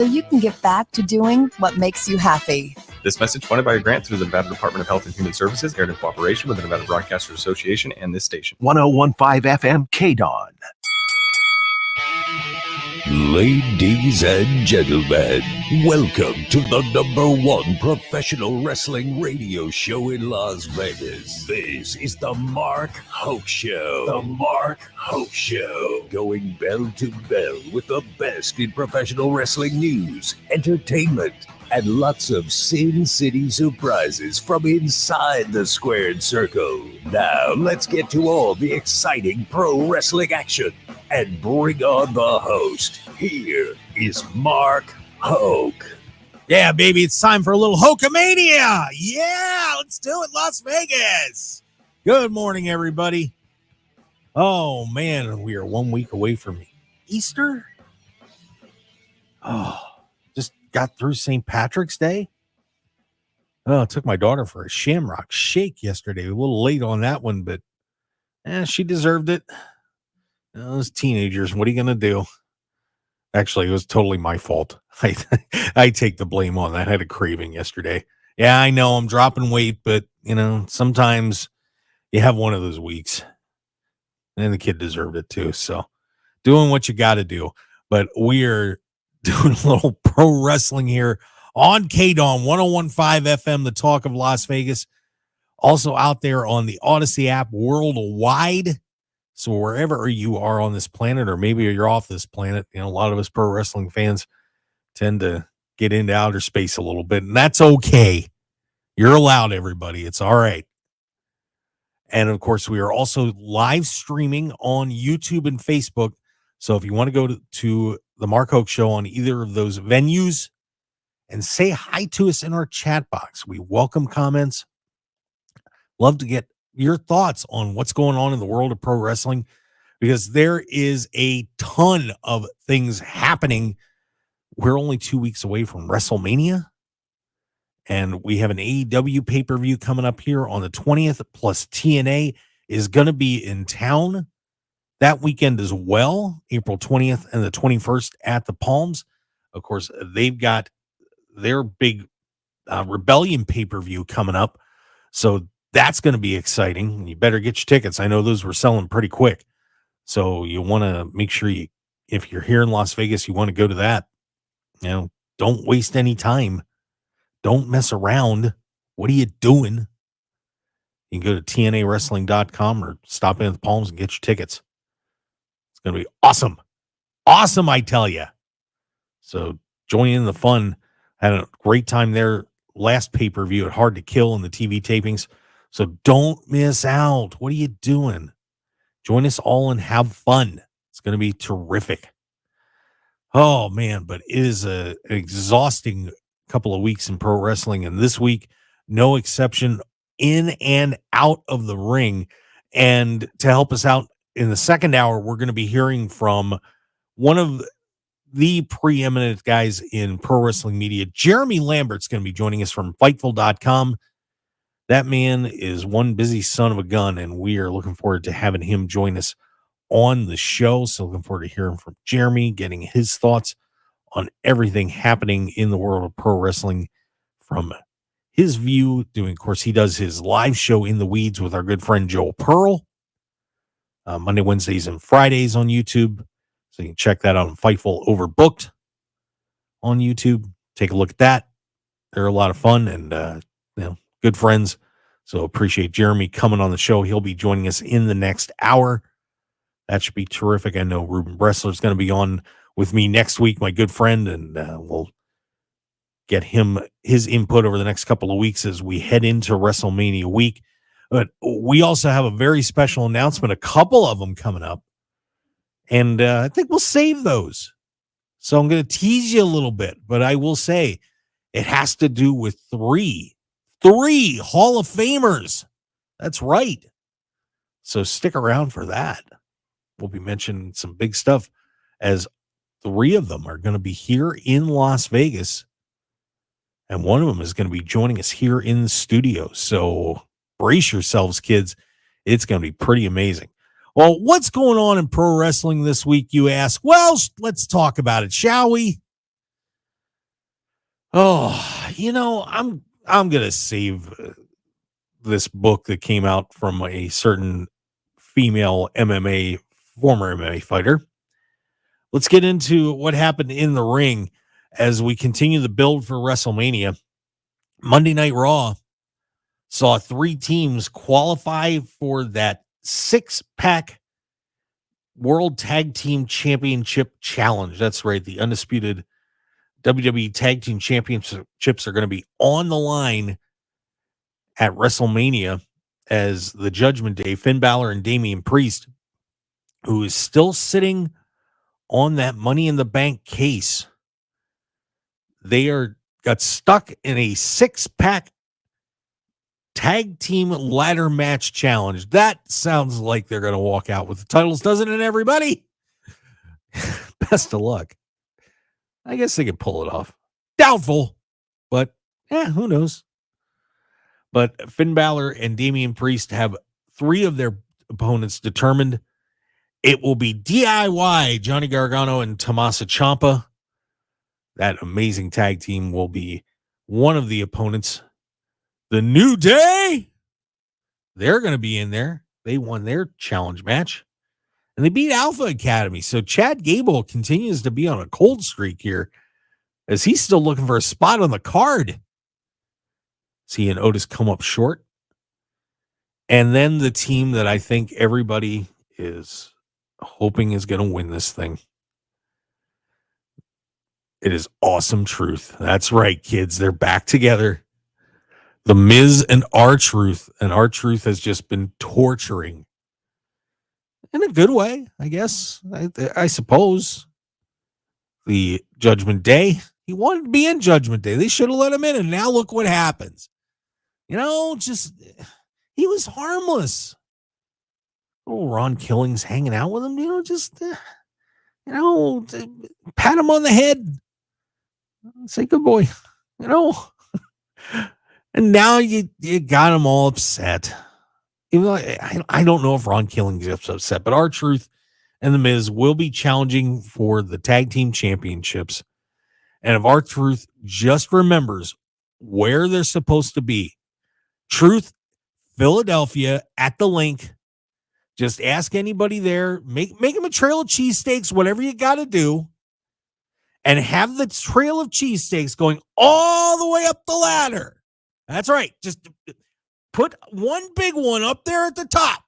so you can get back to doing what makes you happy. This message funded by a grant through the Nevada Department of Health and Human Services, aired in cooperation with the Nevada Broadcasters Association and this station. 101.5 FM KDAWN. Ladies and gentlemen, welcome to the #1 professional wrestling radio show in Las Vegas. This is the Mark Hoke Show. The Mark Hoke Show. Going bell to bell with the best in professional wrestling news, entertainment, and lots of Sin City surprises from inside the squared circle. Now, let's get to all the exciting pro wrestling action and bring on the host. Here is Mark Hoke. Yeah, baby, it's time for a little Hokamania. Yeah, let's do it, Las Vegas. Good morning, everybody. Oh, man, we are 1 week away from Easter. Oh, just got through St. Patrick's Day. Oh, I took my daughter for a Shamrock Shake yesterday. A little late on that one, but she deserved it. Those teenagers, what are you going to do? Actually, it was totally my fault. I take the blame on that. I had a craving yesterday. Yeah, I know I'm dropping weight, but, sometimes you have one of those weeks. And the kid deserved it too. So doing what you got to do. But we are doing a little pro wrestling here on KDAWN 101.5 FM, the talk of Las Vegas. Also out there on the Odyssey app worldwide. So wherever you are on this planet, or maybe you're off this planet, a lot of us pro wrestling fans tend to get into outer space a little bit, and that's okay. You're allowed, everybody. It's all right. And, of course, we are also live streaming on YouTube and Facebook. So if you want to go to the Mark Hoke Show on either of those venues and say hi to us in our chat box, we welcome comments. Love to get your thoughts on what's going on in the world of pro wrestling, because there is a ton of things happening. We're only 2 weeks away from WrestleMania, and we have an AEW pay-per-view coming up here on the 20th, plus TNA is going to be in town that weekend as well, April 20th and the 21st at the Palms. Of course, they've got their big Rebellion pay-per-view coming up, so that's going to be exciting. You better get your tickets. I know those were selling pretty quick. So you want to make sure if you're here in Las Vegas, you want to go to that. Don't waste any time. Don't mess around. What are you doing? You can go to TNAwrestling.com or stop in at the Palms and get your tickets. It's going to be awesome. Awesome, I tell you. So join in the fun. Had a great time there last pay-per-view at Hard to Kill in the TV tapings. So don't miss out. What are you doing? Join us all and have fun. It's going to be terrific. Oh, man, but it is an exhausting couple of weeks in pro wrestling. And this week, no exception, in and out of the ring. And to help us out in the second hour, we're going to be hearing from one of the preeminent guys in pro wrestling media. Jeremy Lambert's going to be joining us from Fightful.com. That man is one busy son of a gun, and we are looking forward to having him join us on the show. So looking forward to hearing from Jeremy, getting his thoughts on everything happening in the world of pro wrestling from his view. Of course, he does his live show In the Weeds with our good friend Joel Pearl, Monday, Wednesdays, and Fridays on YouTube. So you can check that out on Fightful Overbooked on YouTube. Take a look at that. They're a lot of fun and, good friends. So appreciate Jeremy coming on the show. He'll be joining us in the next hour. That should be terrific. I know Ruben Bressler is going to be on with me next week, my good friend, and we'll get his input over the next couple of weeks as we head into WrestleMania week. But we also have a very special announcement, a couple of them coming up, and I think we'll save those. So I'm going to tease you a little bit, but I will say it has to do with three Hall of Famers. That's right. So stick around for that. We'll be mentioning some big stuff as three of them are going to be here in Las Vegas. And one of them is going to be joining us here in the studio. So brace yourselves, kids. It's going to be pretty amazing. Well, what's going on in pro wrestling this week, you ask? Well, let's talk about it, shall we? Oh, I'm gonna save this book that came out from a certain female former MMA fighter. Let's get into what happened in the ring as we continue the build for WrestleMania. Monday Night Raw saw 3 teams qualify for that 6-pack World Tag Team Championship Challenge. That's right. The undisputed WWE Tag Team Championships are going to be on the line at WrestleMania as the Judgment Day. Finn Balor and Damian Priest, who is still sitting on that Money in the Bank case. They got stuck in a 6-pack tag team ladder match challenge. That sounds like they're going to walk out with the titles, doesn't it, everybody? Best of luck. I guess they could pull it off. Doubtful, but who knows? But Finn Balor and Damian Priest have 3 of their opponents determined. It will be DIY, Johnny Gargano and Tommaso Ciampa. That amazing tag team will be one of the opponents. The New Day, they're going to be in there. They won their challenge match. And they beat Alpha Academy. So Chad Gable continues to be on a cold streak here as he's still looking for a spot on the card. See an Otis come up short. And then the team that I think everybody is hoping is going to win this thing. It is Awesome Truth. That's right, kids. They're back together. The Miz and R-Truth. And R-Truth has just been torturing. In a good way, I guess. I suppose. The Judgment Day. He wanted to be in Judgment Day. They should have let him in. And now look what happens. He was harmless. Oh, Ron Killings hanging out with him, pat him on the head. Say good boy, And now you got him all upset. Even though I don't know if Ron Killings is upset, but R-Truth and The Miz will be challenging for the tag team championships. And if R-Truth just remembers where they're supposed to be, Truth, Philadelphia, at the link. Just ask anybody there. Make him a trail of cheesesteaks, whatever you got to do. And have the trail of cheesesteaks going all the way up the ladder. That's right. Just put one big one up there at the top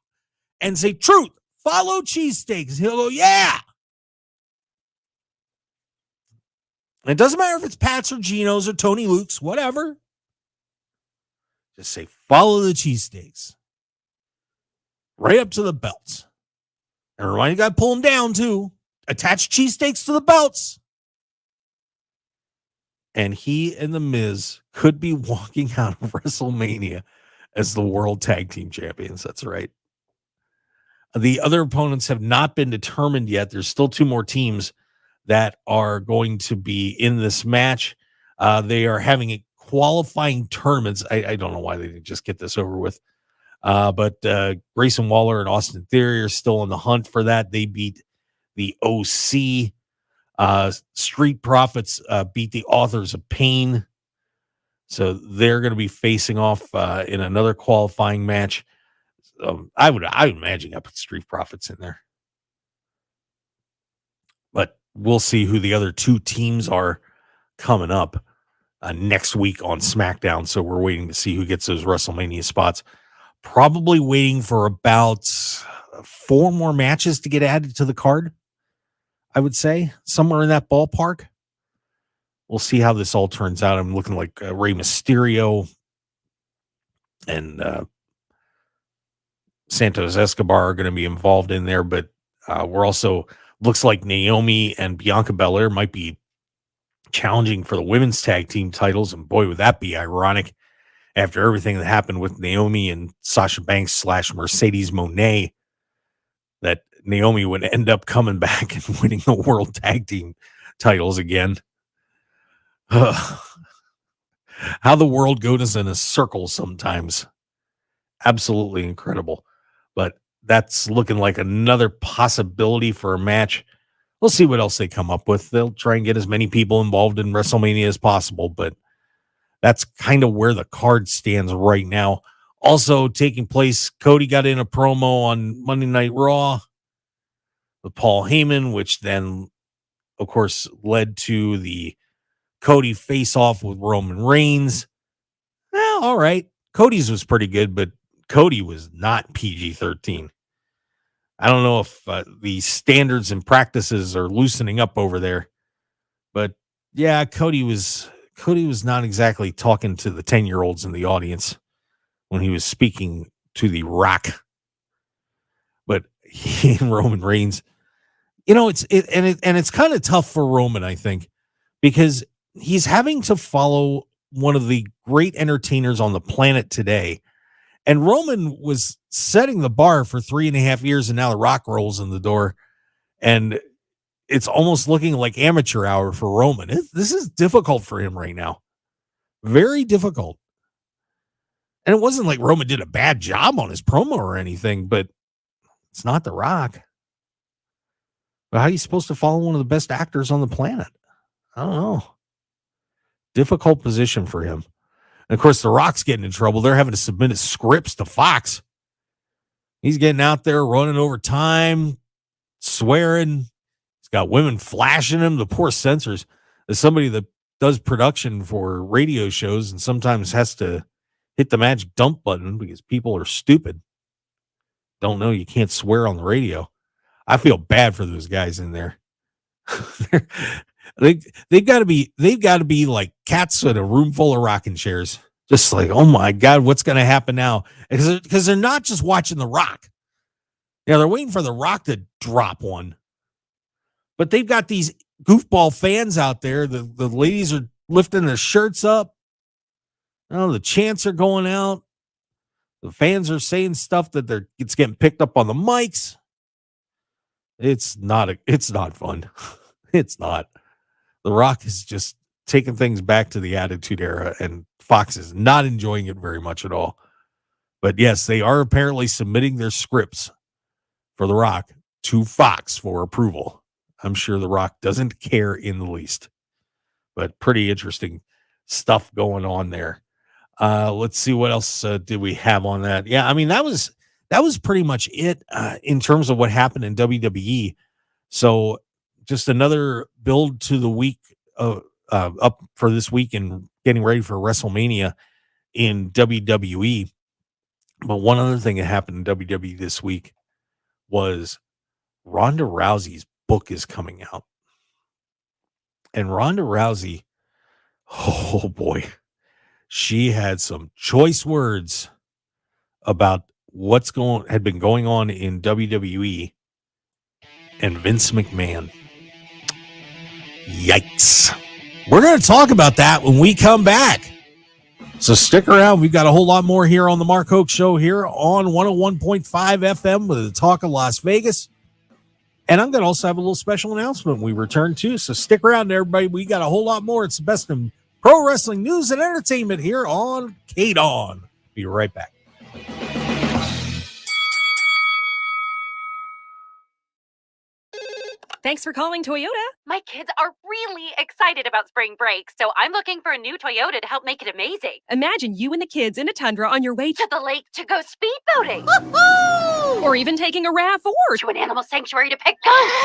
and say, Truth, follow cheesesteaks. He'll go, yeah. And it doesn't matter if it's Pat's or Gino's or Tony Luke's, whatever. Just say, follow the cheesesteaks. Right up to the belts. And remind you, got to pull them down, too. Attach cheesesteaks to the belts. And he and The Miz could be walking out of WrestleMania as the World Tag Team Champions. That's right. The other opponents have not been determined yet. There's still 2 more teams that are going to be in this match. They are having a qualifying tournaments. I don't know why they didn't just get this over with. But Grayson Waller and Austin Theory are still in the hunt for that. They beat the OC. Street Profits beat the Authors of Pain. So they're going to be facing off in another qualifying match. I would imagine I put Street Profits in there. But we'll see who the other 2 teams are coming up next week on SmackDown. So we're waiting to see who gets those WrestleMania spots. Probably waiting for about 4 more matches to get added to the card. I would say somewhere in that ballpark. We'll see how this all turns out. I'm looking like Rey Mysterio and Santos Escobar are going to be involved in there, but we're also looks like Naomi and Bianca Belair might be challenging for the women's tag team titles. And boy, would that be ironic after everything that happened with Naomi and Sasha Banks / Mercedes Moné, that Naomi would end up coming back and winning the world tag team titles again. How the world goes in a circle sometimes. Absolutely incredible. But that's looking like another possibility for a match we'll see what else they come up with. They'll try and get as many people involved in WrestleMania as possible, but that's kind of where the card stands right now. Also taking place, Cody got in a promo on Monday Night Raw with Paul Heyman, which then, of course, led to the Cody face-off with Roman Reigns. Well, all right. Cody's was pretty good, but Cody was not PG-13. I don't know if the standards and practices are loosening up over there, but yeah, Cody was not exactly talking to the 10-year-olds in the audience when he was speaking to The Rock. But he and Roman Reigns, it's kind of tough for Roman, I think, because he's having to follow one of the great entertainers on the planet today. And Roman was setting the bar for 3.5 years, and now The Rock rolls in the door. And it's almost looking like amateur hour for Roman. This is difficult for him right now. Very difficult. And it wasn't like Roman did a bad job on his promo or anything, but it's not The Rock. But how are you supposed to follow one of the best actors on the planet? I don't know. Difficult position for him. And of course, The Rock's getting in trouble. They're having to submit his scripts to Fox. He's getting out there running over time, swearing. He's got women flashing him. The poor censors. As somebody that does production for radio shows and sometimes has to hit the magic dump button because people are stupid. Don't know you can't swear on the radio. I feel bad for those guys in there. They've got to be like cats in a room full of rocking chairs. Just like, oh my God, what's going to happen now? Because they're not just watching The Rock. Yeah, they're waiting for The Rock to drop one. But they've got these goofball fans out there. The ladies are lifting their shirts up. The chants are going out. The fans are saying stuff that it's getting picked up on the mics. It's not fun. It's not. The Rock is just taking things back to the Attitude Era, and Fox is not enjoying it very much at all. But yes, they are apparently submitting their scripts for The Rock to Fox for approval. I'm sure The Rock doesn't care in the least. But pretty interesting stuff going on there. Let's see what else did we have on that. Yeah, I mean, that was pretty much it in terms of what happened in WWE. So just another build to the week up for this week and getting ready for WrestleMania in WWE. But one other thing that happened in WWE this week was Ronda Rousey's book is coming out. And Ronda Rousey, oh boy, she had some choice words about had been going on in WWE and Vince McMahon. Yikes. We're going to talk about that when we come back. So stick around. We've got a whole lot more here on the Mark Hoke Show here on 101.5 FM with the talk of Las Vegas. And I'm going to also have a little special announcement when we return too. So stick around, everybody. We got a whole lot more. It's the best in pro wrestling news and entertainment here on KDAWN. Be right back. Thanks for calling Toyota. My kids are really excited about spring break, so I'm looking for a new Toyota to help make it amazing. Imagine you and the kids in a Tundra on your way To the lake to go speedboating. or even taking a RAV4. To an animal sanctuary to pet ghosts.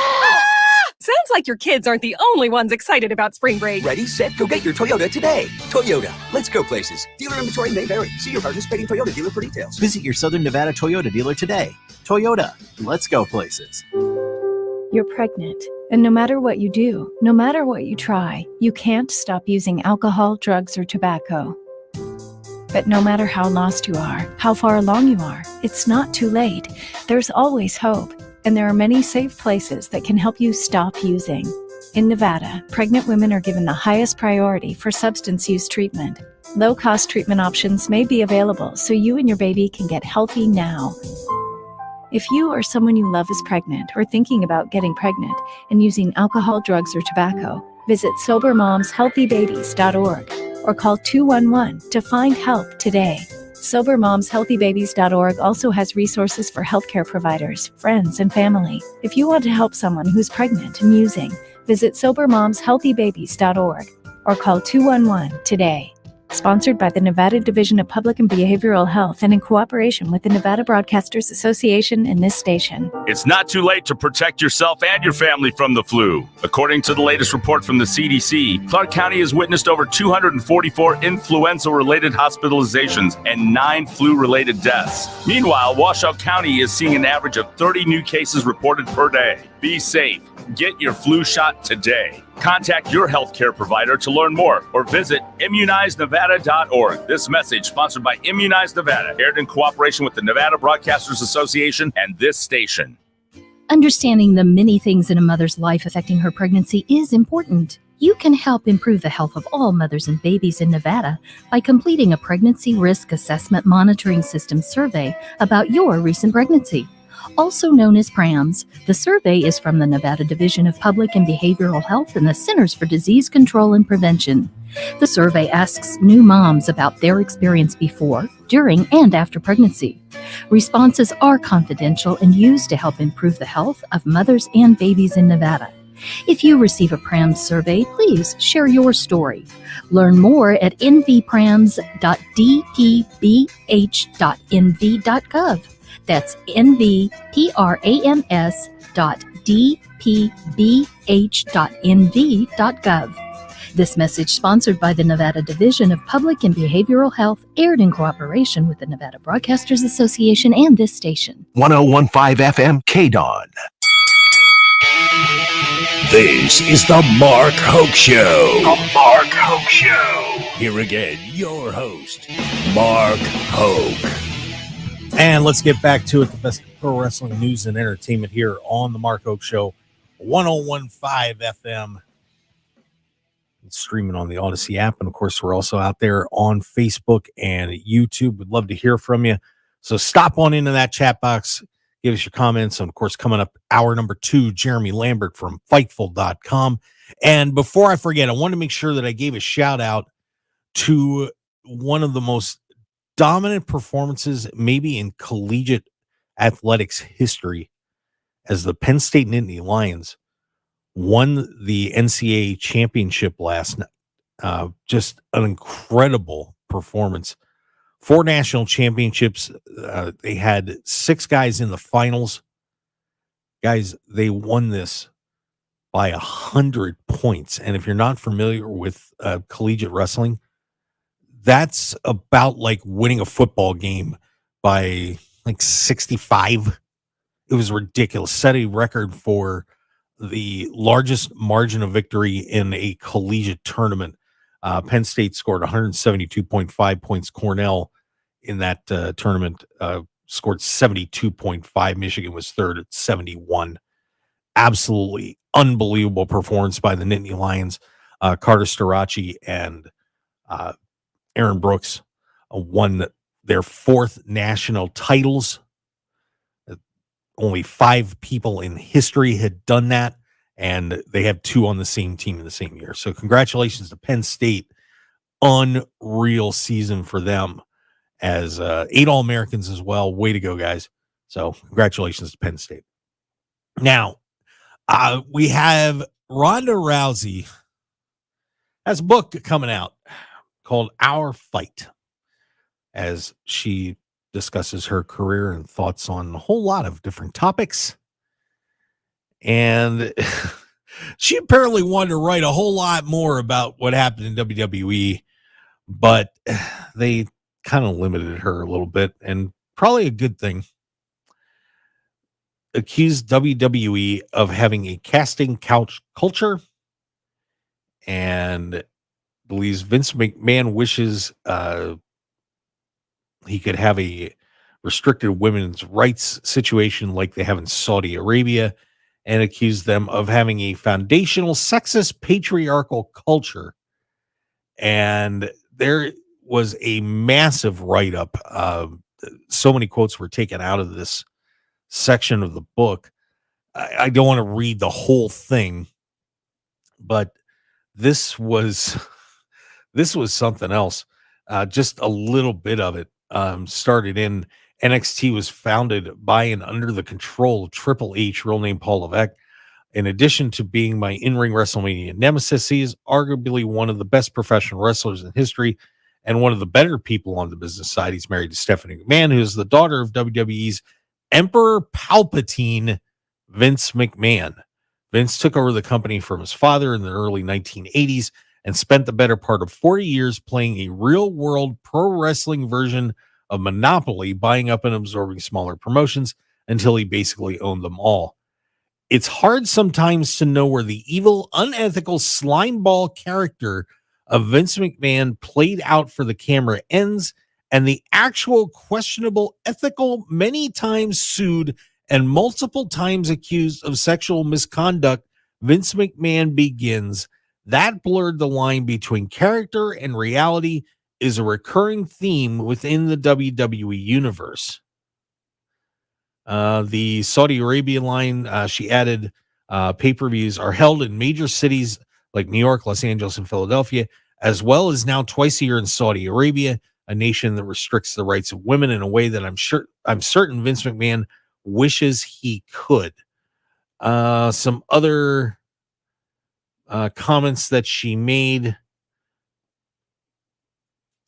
Sounds like your kids aren't the only ones excited about spring break. Ready, set, go get your Toyota today. Toyota, let's go places. Dealer inventory may vary. See your participating Toyota dealer for details. Visit your Southern Nevada Toyota dealer today. Toyota, let's go places. You're pregnant, and no matter what you do, no matter what you try, you can't stop using alcohol, drugs, or tobacco. But no matter how lost you are, how far along you are, it's not too late. There's always hope, and there are many safe places that can help you stop using. In Nevada, pregnant women are given the highest priority for substance use treatment. Low-cost treatment options may be available so you and your baby can get healthy now. If you or someone you love is pregnant or thinking about getting pregnant and using alcohol, drugs, or tobacco, visit SoberMomsHealthyBabies.org or call 211 to find help today. SoberMomsHealthyBabies.org also has resources for healthcare providers, friends, and family. If you want to help someone who's pregnant and musing, visit SoberMomsHealthyBabies.org or call 211 today. Sponsored by the Nevada Division of Public and Behavioral Health and in cooperation with the Nevada Broadcasters Association and this station. It's not too late to protect yourself and your family from the flu. According to the latest report from the CDC, Clark County has witnessed over 244 influenza-related hospitalizations and 9 flu-related deaths. Meanwhile, Washoe County is seeing an average of 30 new cases reported per day. Be safe. Get your flu shot today. Contact your healthcare provider to learn more or visit immunizenevada.org. This message sponsored by Immunize Nevada, aired in cooperation with the Nevada Broadcasters Association and this station. Understanding the many things in a mother's life affecting her pregnancy is important. You can help improve the health of all mothers and babies in Nevada by completing a pregnancy risk assessment monitoring system survey about your recent pregnancy. Also known as PRAMS, the survey is from the Nevada Division of Public and Behavioral Health and the Centers for Disease Control and Prevention. The survey asks new moms about their experience before, during, and after pregnancy. Responses are confidential and used to help improve the health of mothers and babies in Nevada. If you receive a PRAMS survey, please share your story. Learn more at nvprams.dpbh.nv.gov. That's nvprams.dpbh.nv.gov. This message sponsored by the Nevada Division of Public and Behavioral Health, aired in cooperation with the Nevada Broadcasters Association and this station. 101.5 FM KDAWN. This is the Mark Hoke Show. The Mark Hoke Show. Here again, your host, Mark Hoke. And let's get back to it. The best pro wrestling news and entertainment here on the Mark Hoke Show, 101.5 FM. It's streaming on the Odyssey app. And of course, we're also out there on Facebook and YouTube. We'd love to hear from you. So stop on into that chat box. Give us your comments. And of course, coming up, hour number 2, Jeremy Lambert from Fightful.com. And before I forget, I want to make sure that I gave a shout out to one of the most dominant performances maybe in collegiate athletics history, as the Penn State Nittany Lions won the NCAA championship last night. Just an incredible performance. 4 national championships. They had 6 guys in the finals. Guys, they won this by 100 points. And if you're not familiar with collegiate wrestling, that's about like winning a football game by like 65. It was ridiculous. Set a record for the largest margin of victory in a collegiate tournament. Penn State scored 172.5 points. Cornell in that tournament scored 72.5. Michigan was third at 71. Absolutely unbelievable performance by the Nittany Lions. Carter Starachi and Aaron Brooks won their 4th national titles. Only 5 people in history had done that, and they have 2 on the same team in the same year. So congratulations to Penn State. Unreal season for them, as 8 All-Americans as well. Way to go, guys. So congratulations to Penn State. Now, we have Ronda Rousey has a book coming out called Our Fight, as she discusses her career and thoughts on a whole lot of different topics. And she apparently wanted to write a whole lot more about what happened in WWE, but they kind of limited her a little bit, and probably a good thing. Accused WWE of having a casting couch culture, and believes Vince McMahon wishes he could have a restricted women's rights situation like they have in Saudi Arabia, and accused them of having a foundational sexist patriarchal culture. And there was a massive write-up. So many quotes were taken out of this section of the book. I don't want to read the whole thing, but this was something else. Just a little bit of it. started in. NXT was founded by and under the control of Triple H, real name Paul Levesque. In addition to being my in-ring WrestleMania nemesis, he is arguably one of the best professional wrestlers in history and one of the better people on the business side. He's married to Stephanie McMahon, who is the daughter of WWE's Emperor Palpatine, Vince McMahon. Vince took over the company from his father in the early 1980s and spent the better part of 40 years playing a real-world pro wrestling version of Monopoly, buying up and absorbing smaller promotions until he basically owned them all. It's hard sometimes to know where the evil, unethical slimeball character of Vince McMahon played out for the camera ends and the actual questionable ethical, many times sued and multiple times accused of sexual misconduct Vince McMahon begins. That blurred the line between character and reality is a recurring theme within the WWE universe. The Saudi Arabia line, she added, pay-per-views are held in major cities like New York, Los Angeles, and Philadelphia, as well as now twice a year in Saudi Arabia, a nation that restricts the rights of women in a way that I'm certain Vince McMahon wishes he could. Some other comments that she made.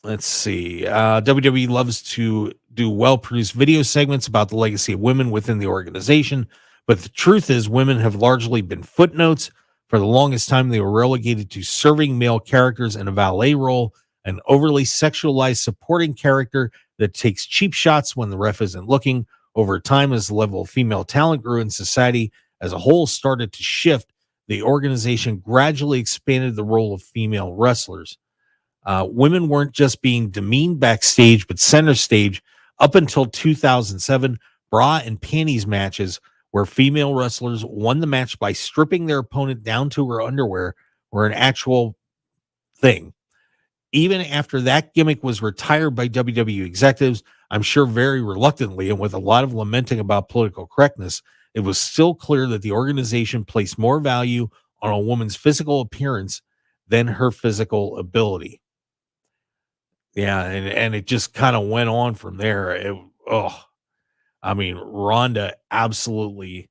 Let's see. WWE loves to do well-produced video segments about the legacy of women within the organization, but the truth is women have largely been footnotes. For the longest time, they were relegated to serving male characters in a valet role, an overly sexualized supporting character that takes cheap shots when the ref isn't looking. Over time, as the level of female talent grew and society as a whole started to shift, the organization gradually expanded the role of female wrestlers. Women weren't just being demeaned backstage, but center stage up until 2007. Bra and panties matches where female wrestlers won the match by stripping their opponent down to her underwear were an actual thing. Even after that gimmick was retired by WWE executives, I'm sure very reluctantly and with a lot of lamenting about political correctness, it was still clear that the organization placed more value on a woman's physical appearance than her physical ability. Yeah, and it just kind of went on from there. Ronda absolutely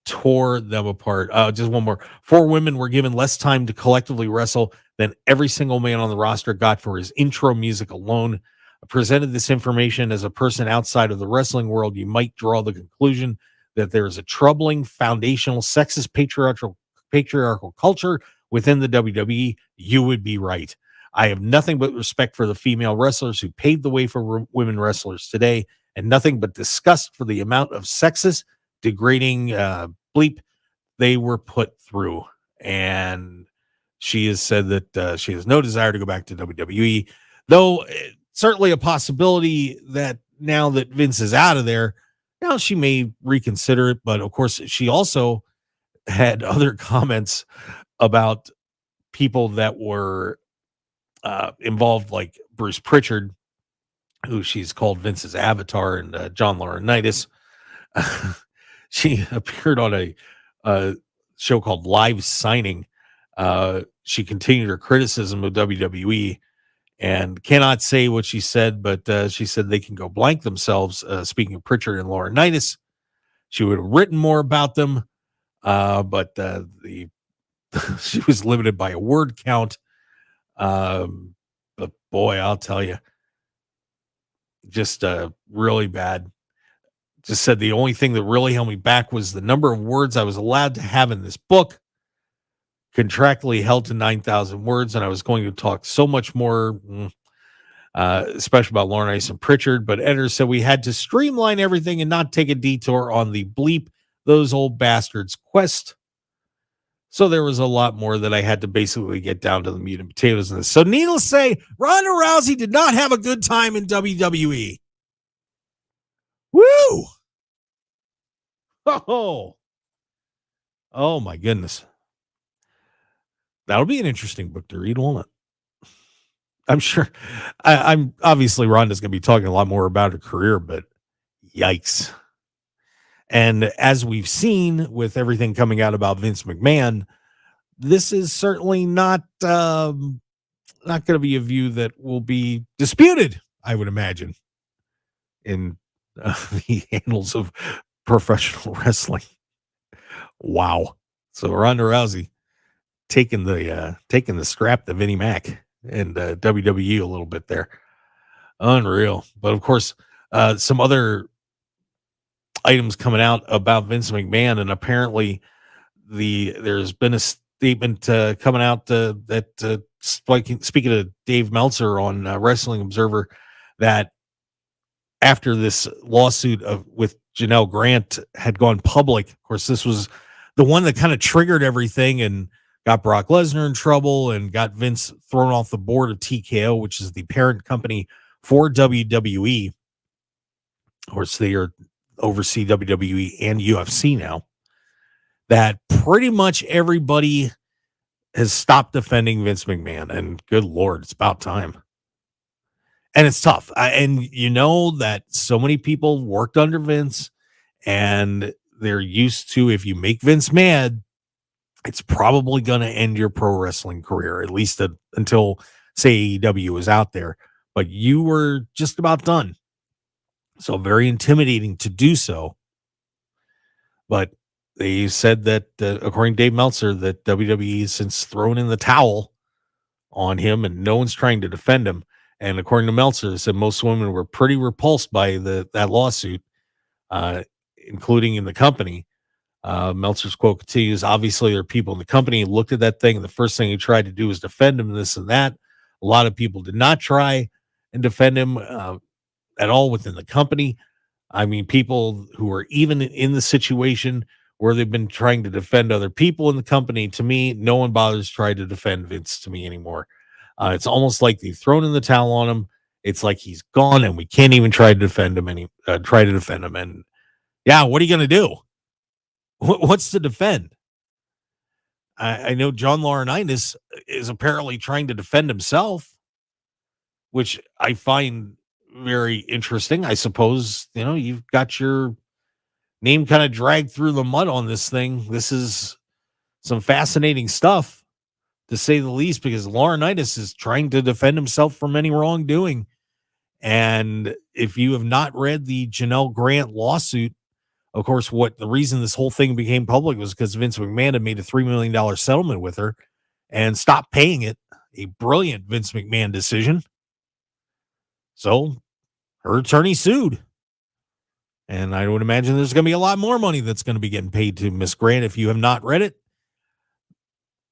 tore them apart. Just one more. 4 women were given less time to collectively wrestle than every single man on the roster got for his intro music alone. I presented this information as a person outside of the wrestling world. You might draw the conclusion that there is a troubling, foundational, sexist, patriarchal culture within the WWE. You would be right. I have nothing but respect for the female wrestlers who paved the way for women wrestlers today, and nothing but disgust for the amount of sexist, degrading bleep they were put through. And she has said that she has no desire to go back to WWE, though certainly a possibility that now that Vince is out of there, now she may reconsider it. But of course, she also had other comments about people that were involved, like Bruce Pritchard, who she's called Vince's avatar, and John Laurinaitis. She appeared on a show called Live Signing. She continued her criticism of WWE and cannot say what she said, but she said they can go blank themselves. Speaking of Pritchard and Laurinaitis, she would have written more about them, but she was limited by a word count. But boy, I'll tell you, just really bad. Just said the only thing that really held me back was the number of words I was allowed to have in this book, contractually held to 9,000 words, and I was going to talk so much more, especially about Laurinaitis and Pritchard. But editor said we had to streamline everything and not take a detour on the bleep those old bastards quest. So there was a lot more that I had to basically get down to the meat and potatoes of this. So needless to say, Ronda Rousey did not have a good time in WWE. Woo! Oh my goodness. That'll be an interesting book to read, won't it? I'm sure. I'm obviously Ronda's going to be talking a lot more about her career, but yikes. And as we've seen with everything coming out about Vince McMahon, this is certainly not going to be a view that will be disputed, I would imagine. in the annals of professional wrestling. Wow. So Ronda Rousey taking the scrap to Vinnie Mac and WWE a little bit there. Unreal. But of course, some other items coming out about Vince McMahon, and apparently there's been a statement coming out that speaking to Dave Meltzer on Wrestling Observer, that after this lawsuit with Janelle Grant had gone public, of course, this was the one that kind of triggered everything and got Brock Lesnar in trouble and got Vince thrown off the board of TKO, which is the parent company for WWE. Of course, they oversee WWE and UFC now. That pretty much everybody has stopped defending Vince McMahon, and good Lord, it's about time. And it's tough. And you know that so many people worked under Vince, and they're used to, if you make Vince mad, it's probably going to end your pro wrestling career, at least until, say, AEW is out there. But you were just about done. So very intimidating to do so. But they said that, according to Dave Meltzer, that WWE has since thrown in the towel on him, and no one's trying to defend him. And according to Meltzer, they said most women were pretty repulsed by that lawsuit, including in the company. Meltzer's quote continues, obviously there are people in the company who looked at that thing, and the first thing he tried to do was defend him, this and that. A lot of people did not try and defend him at all within the company. I mean, people who are even in the situation where they've been trying to defend other people in the company, to me, no one bothers trying to defend Vince to me anymore. It's almost like they've thrown in the towel on him. It's like he's gone, and we can't even try to defend him. And yeah, what are you going to do? What's to defend? I know John Laurinaitis is apparently trying to defend himself, which I find very interesting. I suppose, you've got your name kind of dragged through the mud on this thing. This is some fascinating stuff, to say the least, because Laurinaitis is trying to defend himself from any wrongdoing. And if you have not read the Janelle Grant lawsuit, of course, the reason this whole thing became public was because Vince McMahon had made a $3 million settlement with her and stopped paying it. A brilliant Vince McMahon decision. So her attorney sued. And I would imagine there's going to be a lot more money that's going to be getting paid to Miss Grant. If you have not read it,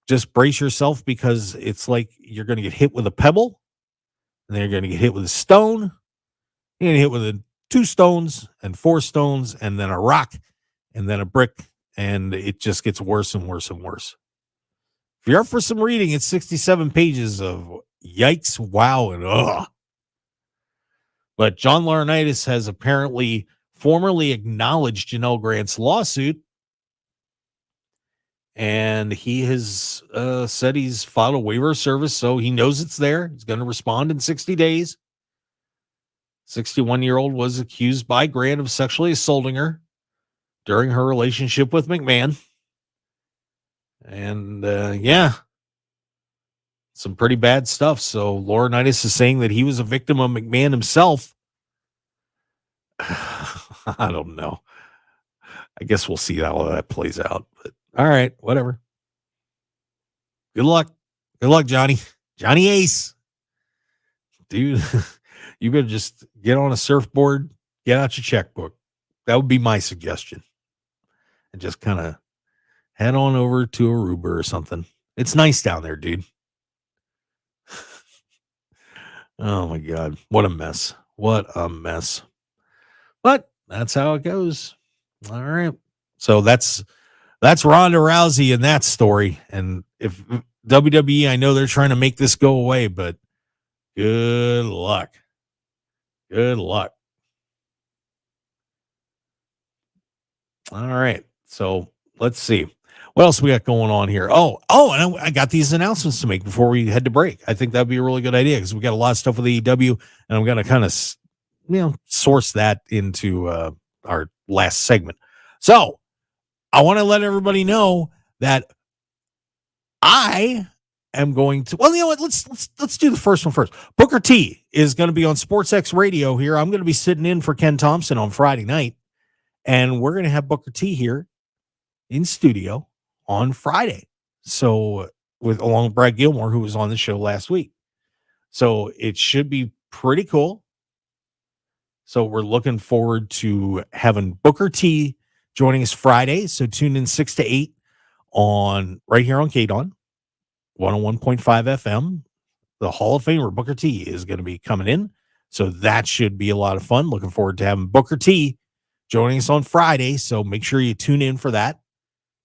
just brace yourself, because it's like you're going to get hit with a pebble, and then you're going to get hit with a stone. You're going to hit with 2 stones and 4 stones, and then a rock, and then a brick, and it just gets worse and worse and worse. If you're up for some reading, it's 67 pages of yikes, wow, and ugh. But John Laurinaitis has apparently formally acknowledged Janelle Grant's lawsuit, and he has said he's filed a waiver of service, so he knows it's there. He's going to respond in 60 days. 61-year-old was accused by Grant of sexually assaulting her during her relationship with McMahon. And, some pretty bad stuff. So Laurinaitis is saying that he was a victim of McMahon himself. I don't know. I guess we'll see how that plays out. But all right, whatever. Good luck. Good luck, Johnny. Johnny Ace. Dude, you better just get on a surfboard, get out your checkbook. That would be my suggestion. And just kind of head on over to Aruba or something. It's nice down there, dude. Oh my God. What a mess. What a mess. But that's how it goes. All right. So that's Ronda Rousey and that story. And if WWE, I know they're trying to make this go away, but good luck. Good luck. All right. So let's see. What else we got going on here? Oh, and I got these announcements to make before we head to break. I think that'd be a really good idea, because we got a lot of stuff with AEW, and I'm going to kind of, source that into our last segment. So I want to let everybody know that I am going to, well, you know what? Let's do the first one first. Booker T is going to be on SportsX Radio here. I'm going to be sitting in for Ken Thompson on Friday night, and we're going to have Booker T here in studio on Friday. So along with Brad Gilmore, who was on the show last week. So it should be pretty cool. So we're looking forward to having Booker T joining us Friday. So tune in 6 to 8 on right here on KDAWN, 101.5 FM. The Hall of Famer Booker T is going to be coming in. So that should be a lot of fun. Looking forward to having Booker T joining us on Friday. So make sure you tune in for that.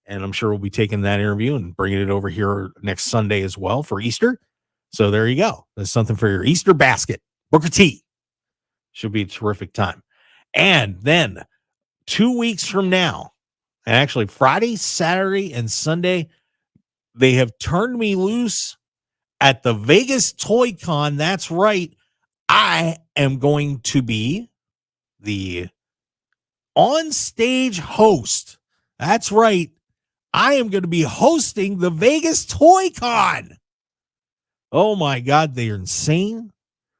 And I'm sure we'll be taking that interview and bringing it over here next Sunday as well for Easter. So there you go. There's something for your Easter basket. Booker T. Should be a terrific time. And then 2 weeks from now, and actually Friday, Saturday, and Sunday, they have turned me loose at the Vegas Toy Con. That's right. I am going to be the on-stage host. That's right. I am going to be hosting the Vegas Toy Con. Oh my God, they are insane.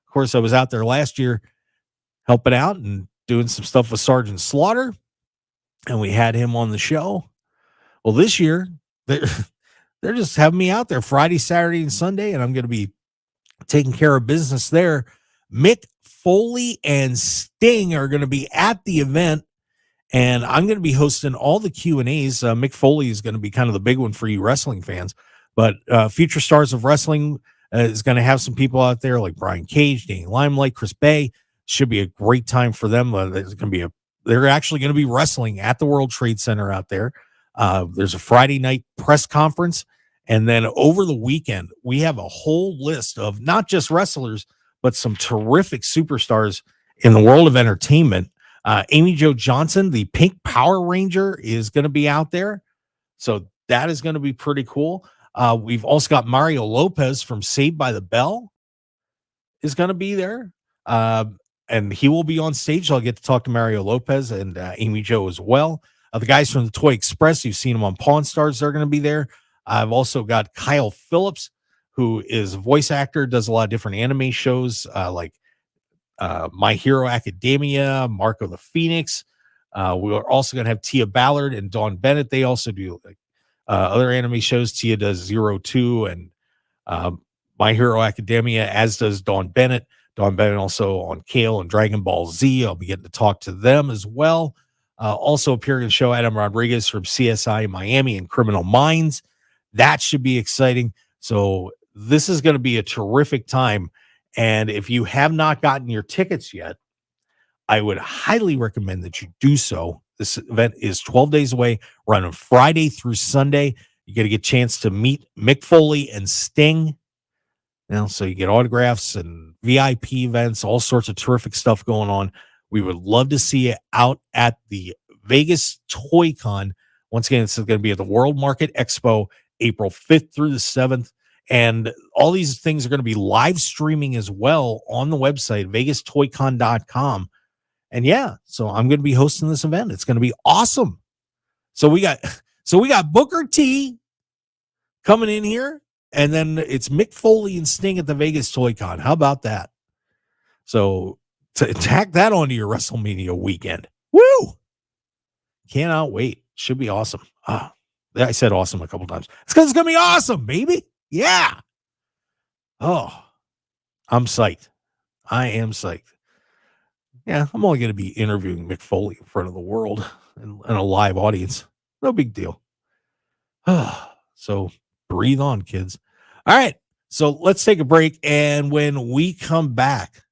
Of course, I was out there last year helping out and doing some stuff with Sergeant Slaughter, and we had him on the show. Well, this year, they're just having me out there Friday, Saturday, and Sunday, and I'm going to be taking care of business there. Mick Foley and Sting are going to be at the event, and I'm going to be hosting all the Q&As. Mick Foley is going to be kind of the big one for you wrestling fans, but Future Stars of Wrestling is going to have some people out there like Brian Cage, Danny Limelight, Chris Bay. Should be a great time for them. They're actually going to be wrestling at the World Trade Center out there. There's a Friday night press conference, and then over the weekend we have a whole list of not just wrestlers but some terrific superstars in the world of entertainment. Amy Jo Johnson, the Pink Power Ranger, is going to be out there. So that is going to be pretty cool. We've also got Mario Lopez from Saved by the Bell is going to be there. And he will be on stage. So I'll get to talk to Mario Lopez and Amy Jo as well. The guys from the Toy Express, you've seen them on Pawn Stars, they're going to be there. I've also got Kyle Phillips, who is a voice actor, does a lot of different anime shows like My Hero Academia, Marco the Phoenix. We're also going to have Tia Ballard and Dawn Bennett. They also do other anime shows. Tia does 02 and My Hero Academia, as does Dawn Bennett. Dawn Bennett also on Kale and Dragon Ball Z. I'll be getting to talk to them as well. Also appearing in the show, Adam Rodriguez from CSI Miami and Criminal Minds. That should be exciting. So this is going to be a terrific time. And if you have not gotten your tickets yet, I would highly recommend that you do so. This event is 12 days away, running Friday through Sunday. You get to get a chance to meet Mick Foley and Sting. So you get autographs and VIP events, all sorts of terrific stuff going on. We would love to see you out at the Vegas Toy Con. Once again, it's going to be at the World Market Expo, April 5th through the 7th. And all these things are going to be live streaming as well on the website, vegastoycon.com. And yeah, so I'm going to be hosting this event. It's going to be awesome. So we got Booker T coming in here. And then it's Mick Foley and Sting at the Vegas Toy Con. How about that? So to tack that onto your WrestleMania weekend. Woo! Cannot wait. Should be awesome. I said awesome a couple times. It's because it's going to be awesome, baby. Yeah. Oh, I'm psyched. I am psyched. Yeah, I'm only going to be interviewing Mick Foley in front of the world and a live audience. No big deal. So breathe on, kids. All right. So let's take a break. And when we come back,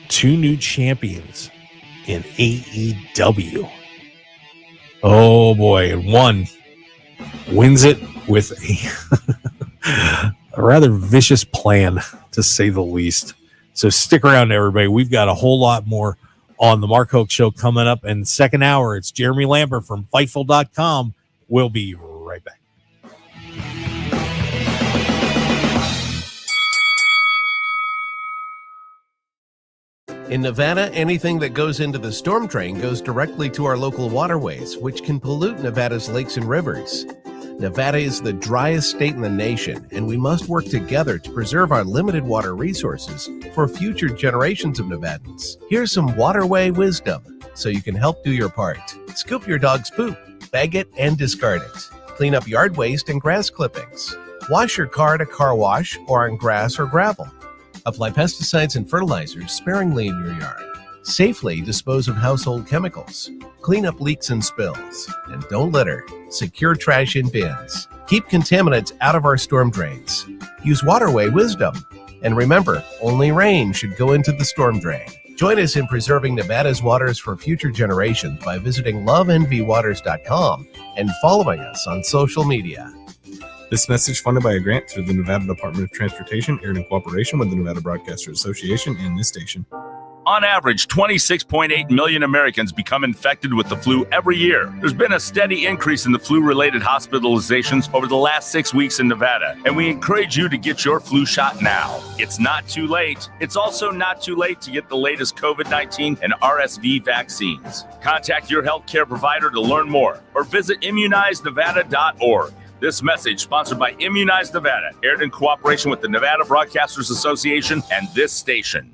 2 new champions in AEW. Oh boy. And one wins it with a rather vicious plan, to say the least. So stick around, everybody. We've got a whole lot more on the Mark Hoke Show coming up. In the second hour, it's Jeremy Lambert from Fightful.com. We'll be right back. In Nevada, anything that goes into the storm drain goes directly to our local waterways, which can pollute Nevada's lakes and rivers. Nevada is the driest state in the nation, and we must work together to preserve our limited water resources for future generations of Nevadans. Here's some waterway wisdom so you can help do your part. Scoop your dog's poop, bag it, and discard it. Clean up yard waste and grass clippings. Wash your car at a car wash or on grass or gravel. Apply pesticides and fertilizers sparingly in your yard. Safely dispose of household chemicals. Clean up leaks and spills. And don't litter. Secure trash in bins. Keep contaminants out of our storm drains. Use waterway wisdom. And remember, only rain should go into the storm drain. Join us in preserving Nevada's waters for future generations by visiting loveenvywaters.com and following us on social media. This message funded by a grant through the Nevada Department of Transportation, aired in cooperation with the Nevada Broadcasters Association and this station. On average, 26.8 million Americans become infected with the flu every year. There's been a steady increase in the flu-related hospitalizations over the last 6 weeks in Nevada, and we encourage you to get your flu shot now. It's not too late. It's also not too late to get the latest COVID-19 and RSV vaccines. Contact your healthcare provider to learn more or visit immunizenevada.org. This message, sponsored by Immunize Nevada, aired in cooperation with the Nevada Broadcasters Association and this station.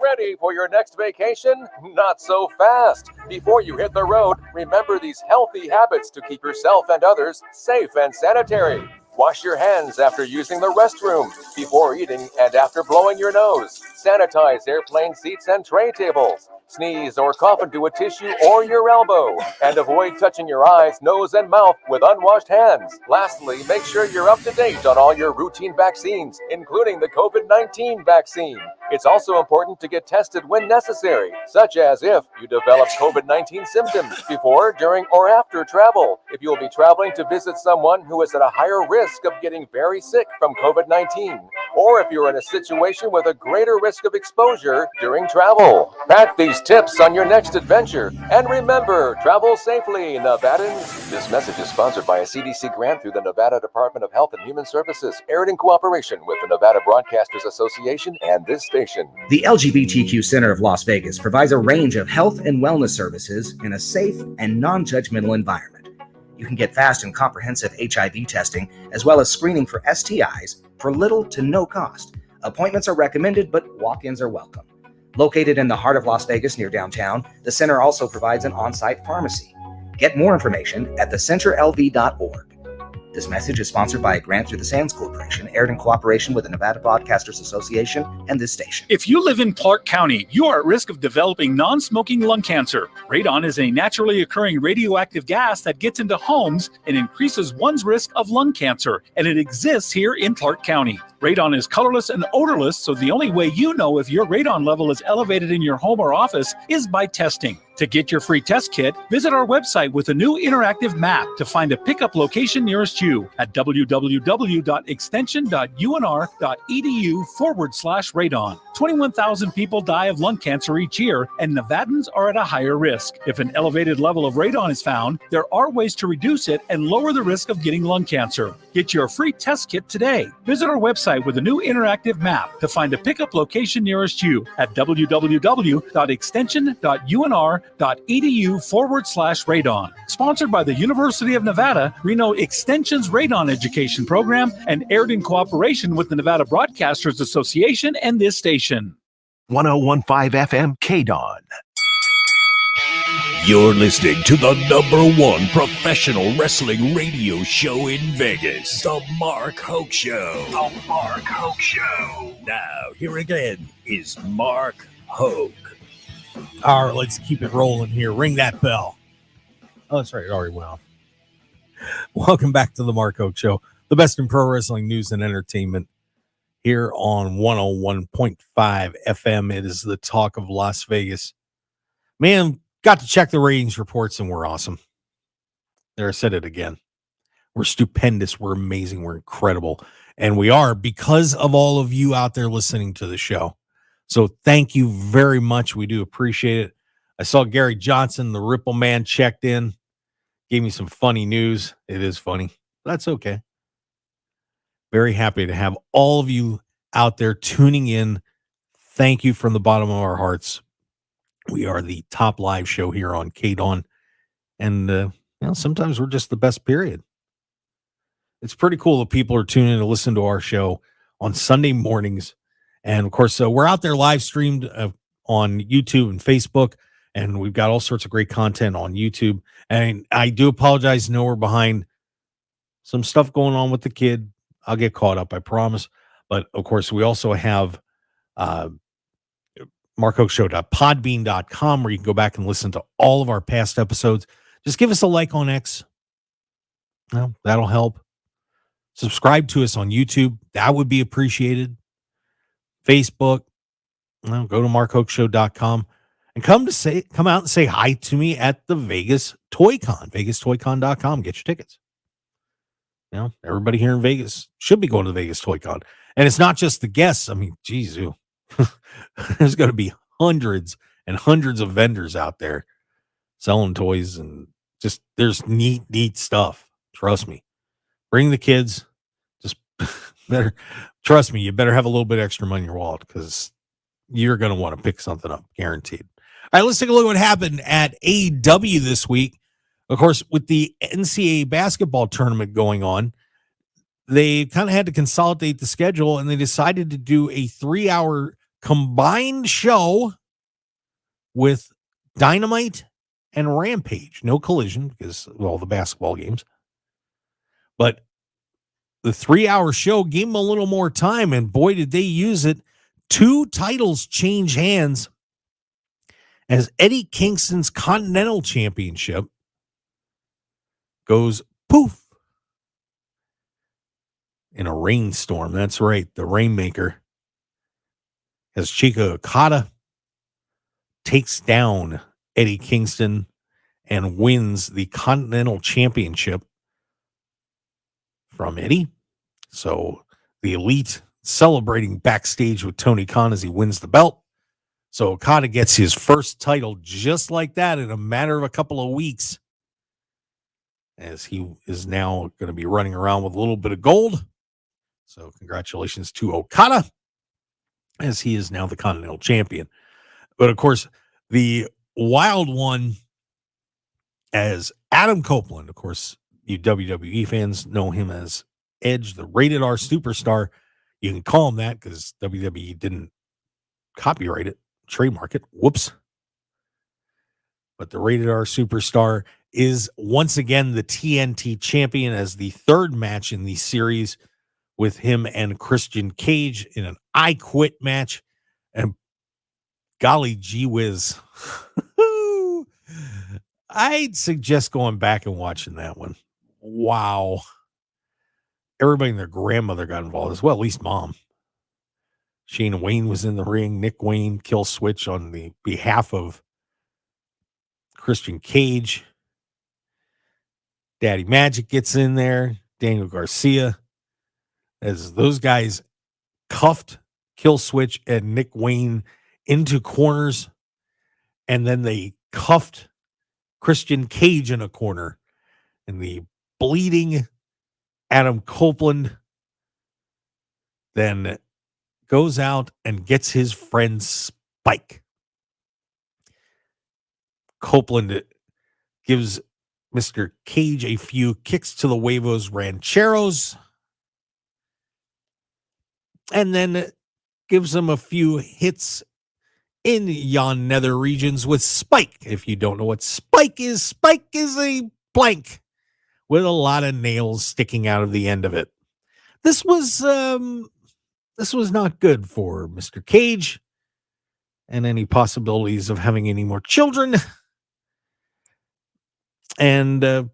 Ready for your next vacation? Not so fast. Before you hit the road, remember these healthy habits to keep yourself and others safe and sanitary. Wash your hands after using the restroom, before eating and after blowing your nose. Sanitize airplane seats and tray tables. Sneeze or cough into a tissue or your elbow. And avoid touching your eyes, nose, and mouth with unwashed hands. Lastly, make sure you're up to date on all your routine vaccines, including the COVID-19 vaccine. It's also important to get tested when necessary, such as if you develop COVID-19 symptoms before, during, or after travel. If you will be traveling to visit someone who is at a higher risk of getting very sick from COVID-19, or if you're in a situation with a greater risk of exposure during travel. Pack these tips on your next adventure. And remember, travel safely, Nevadans. This message is sponsored by a CDC grant through the Nevada Department of Health and Human Services, aired in cooperation with the Nevada Broadcasters Association and this station. The LGBTQ Center of Las Vegas provides a range of health and wellness services in a safe and non-judgmental environment. You can get fast and comprehensive HIV testing, as well as screening for STIs for little to no cost. Appointments are recommended, but walk-ins are welcome. Located in the heart of Las Vegas near downtown, the center also provides an on-site pharmacy. Get more information at thecenterlv.org. This message is sponsored by a grant through the Sands Corporation, aired in cooperation with the Nevada Broadcasters Association and this station. If you live in Clark County, you are at risk of developing non-smoking lung cancer. Radon is a naturally occurring radioactive gas that gets into homes and increases one's risk of lung cancer, and it exists here in Clark County. Radon is colorless and odorless, so the only way you know if your radon level is elevated in your home or office is by testing. To get your free test kit, visit our website with a new interactive map to find a pickup location nearest you at www.extension.unr.edu/radon. 21,000 people die of lung cancer each year, and Nevadans are at a higher risk. If an elevated level of radon is found, there are ways to reduce it and lower the risk of getting lung cancer. Get your free test kit today. Visit our website with a new interactive map to find a pickup location nearest you at www.extension.unr.edu/radon. Sponsored by the University of Nevada, Reno Extension's Radon Education Program, and aired in cooperation with the Nevada Broadcasters Association and this station. 1015 FM KDAWN. You're listening to the #1 professional wrestling radio show in Vegas, The Mark Hoke Show. The Mark Hoke Show. Now, here again is Mark Hoke. All right, let's keep it rolling here. Ring that bell. Oh, that's right. It already went off. Welcome back to the Mark Hoke Show, the best in pro wrestling news and entertainment here on 101.5 FM. It is the talk of Las Vegas. Man, got to check the ratings reports, and we're awesome. There, I said it again. We're stupendous. We're amazing. We're incredible. And we are because of all of you out there listening to the show. So thank you very much. We do appreciate it. I saw Gary Johnson, the Ripple Man, checked in, gave me some funny news. It is funny. That's okay. Very happy to have all of you out there tuning in. Thank you from the bottom of our hearts. We are the top live show here on KDAWN. And sometimes we're just the best, period. it's pretty cool that people are tuning in to listen to our show on Sunday mornings. And of course, we're out there live streamed on YouTube and Facebook, and we've got all sorts of great content on YouTube. And I do apologize. No, we're behind some stuff going on with the kid. I'll get caught up, I promise. But of course, we also have markhokeshow.podbean.com, where you can go back and listen to all of our past episodes. Just give us a like on X. Well, that'll help. Subscribe to us on YouTube. That would be appreciated. Facebook. Well, go to markhokeshow.com and come out and say hi to me at the Vegas Toy Con, vegastoycon.com. Get your tickets. You know, everybody here in Vegas should be going to the Vegas Toy Con. And it's not just the guests. I mean, geez, there's going to be hundreds and hundreds of vendors out there selling toys, and just there's neat stuff. Trust me. Bring the kids. Just better trust me. You better have a little bit extra money in your wallet, because you're going to want to pick something up, guaranteed. All right, let's take a look at what happened at AEW this week. Of course, with the NCAA basketball tournament going on, they kind of had to consolidate the schedule, and they decided to do a 3-hour combined show with Dynamite and Rampage. No Collision because of all the basketball games. But the 3-hour show gave them a little more time, and boy, did they use it. 2 titles change hands as Eddie Kingston's Continental Championship goes poof in a rainstorm. That's right, the Rainmaker, as Chica Okada takes down Eddie Kingston and wins the Continental Championship from Eddie. So the Elite celebrating backstage with Tony Khan as he wins the belt. So Okada gets his first title just like that in a matter of a couple of weeks, as he is now going to be running around with a little bit of gold. So congratulations to Okada, as he is now the Continental Champion. But of course, the wild one, as Adam Copeland, of course, you WWE fans know him as Edge, the rated R superstar. You can call him that because WWE didn't copyright it, trademark it. Whoops. But the rated R superstar is once again the TNT champion, as the third match in the series with him and Christian Cage in an I Quit match. And golly gee whiz, I'd suggest going back and watching that one. Wow. Everybody and their grandmother got involved as well, at least Mom. Shane Wayne was in the ring. Nick Wayne kill switch on the behalf of Christian Cage. Daddy Magic gets in there. Daniel Garcia, as those guys cuffed kill switch and Nick Wayne into corners, and then they cuffed Christian Cage in a corner, and the bleeding Adam Copeland then goes out and gets his friend Spike. Copeland gives Mr. Cage a few kicks to the Huevos Rancheros, and then gives him a few hits in yon nether regions with Spike. If you don't know what Spike is a blank with a lot of nails sticking out of the end of it. This was not good for Mr. Cage and any possibilities of having any more children. And to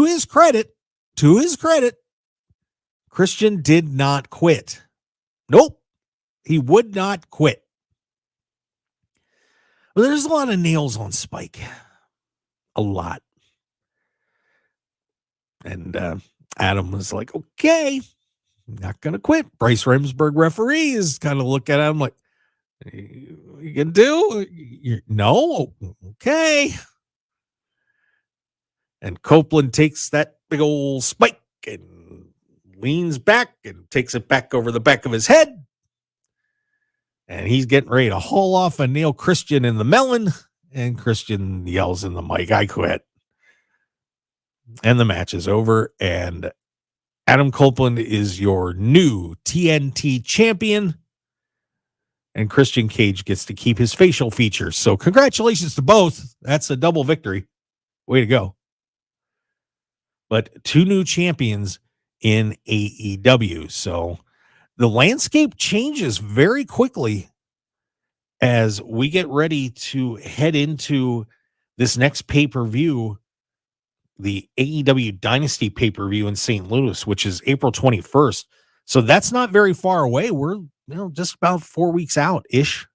his credit, Christian did not quit. Nope, he would not quit. Well, there's a lot of nails on Spike. A lot. And Adam was like, okay, not going to quit. Bryce Remsburg, referee, is kind of looking at him like, you can do? No? Okay. And Copeland takes that big old Spike and leans back and takes it back over the back of his head. And he's getting ready to haul off and nail Christian in the melon. And Christian yells in the mic, I quit. And the match is over. And Adam Copeland is your new TNT champion, and Christian Cage gets to keep his facial features. So congratulations to both. That's a double victory. Way to go. But 2 new champions in AEW. So the landscape changes very quickly as we get ready to head into this next pay-per-view, the AEW Dynasty pay-per-view in St. Louis, which is April 21st. So that's not very far away. We're just about 4 weeks out-ish.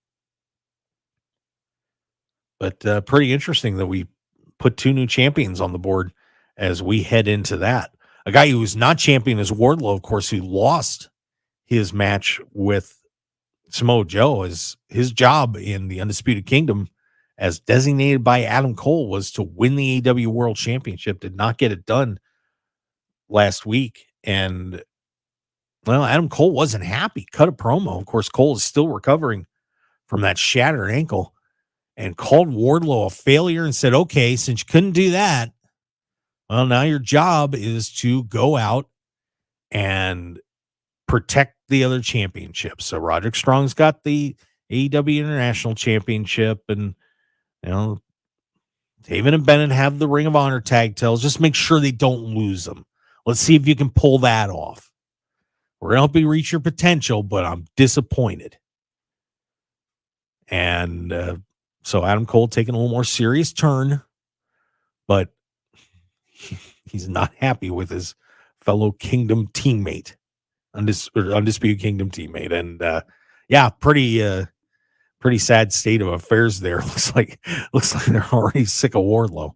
But pretty interesting that we put 2 new champions on the board as we head into that. A guy who is not champion is Wardlow, of course, who lost his match with Samoa Joe. As his job in the Undisputed Kingdom, as designated by Adam Cole, was to win the AEW World Championship. Did not get it done last week. And, well, Adam Cole wasn't happy. Cut a promo. Of course, Cole is still recovering from that shattered ankle and called Wardlow a failure and said, okay, since you couldn't do that, well, now your job is to go out and protect the other championships. So Roderick Strong's got the AEW International Championship, and David and Bennett have the Ring of Honor tag titles. Just make sure they don't lose them. Let's see if you can pull that off. We're going to help you reach your potential, but I'm disappointed. And so Adam Cole taking a little more serious turn, but he's not happy with his fellow Kingdom teammate, Undisputed Kingdom teammate. And pretty sad state of affairs there. Looks like they're already sick of Wardlow.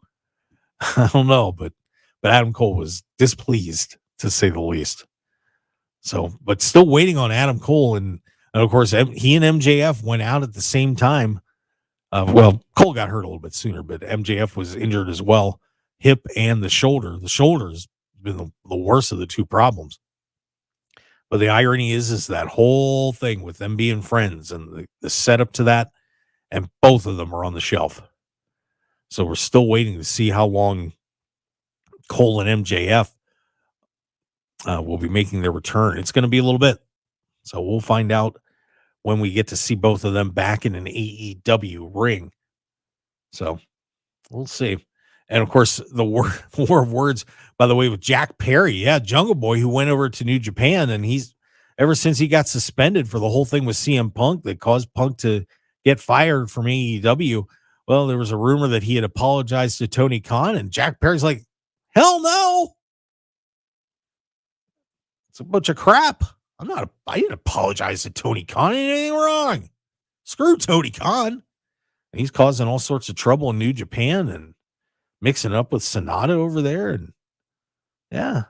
I don't know, but Adam Cole was displeased, to say the least. So, but still waiting on Adam Cole, and of course he and MJF went out at the same time. Cole got hurt a little bit sooner, but MJF was injured as well, hip and the shoulder. The shoulder's been the worst of the 2 problems. But the irony is that whole thing with them being friends and the setup to that, and both of them are on the shelf. So we're still waiting to see how long Cole and MJF will be making their return. It's going to be a little bit. So we'll find out when we get to see both of them back in an AEW ring. So we'll see. And of course, the war of words, by the way, with Jack Perry. Yeah, Jungle Boy, who went over to New Japan, and he's ever since he got suspended for the whole thing with CM Punk that caused Punk to get fired from AEW. Well, there was a rumor that he had apologized to Tony Khan, and Jack Perry's like, hell no. It's a bunch of crap. I didn't apologize to Tony Khan. Ain't anything wrong. Screw Tony Khan. And he's causing all sorts of trouble in New Japan and mixing up with Sonata over there. And yeah.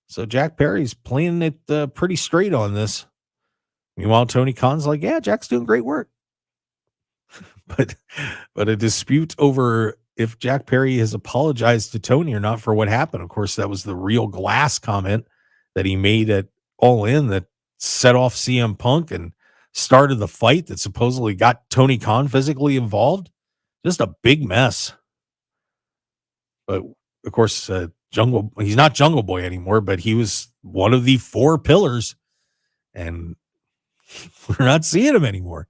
So Jack Perry's playing it pretty straight on this. Meanwhile, Tony Khan's like, yeah, Jack's doing great work. but a dispute over if Jack Perry has apologized to Tony or not for what happened. Of course, that was the Real Glass comment that he made at All In that set off CM Punk and started the fight that supposedly got Tony Khan physically involved. Just a big mess. But of course, he's not Jungle Boy anymore, but he was one of the 4 pillars, and we're not seeing him anymore.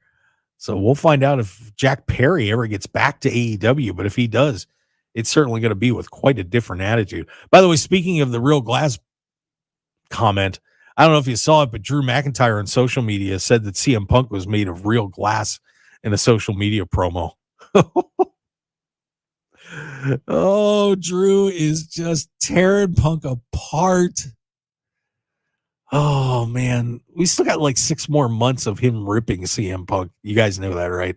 So we'll find out if Jack Perry ever gets back to AEW, but if he does, it's certainly going to be with quite a different attitude. By the way, speaking of the Real Glass comment, I don't know if you saw it, but Drew McIntyre on social media said that CM Punk was made of real glass in a social media promo. Oh, Drew is just tearing Punk apart. Oh, man. We still got like 6 more months of him ripping CM Punk. You guys know that, right?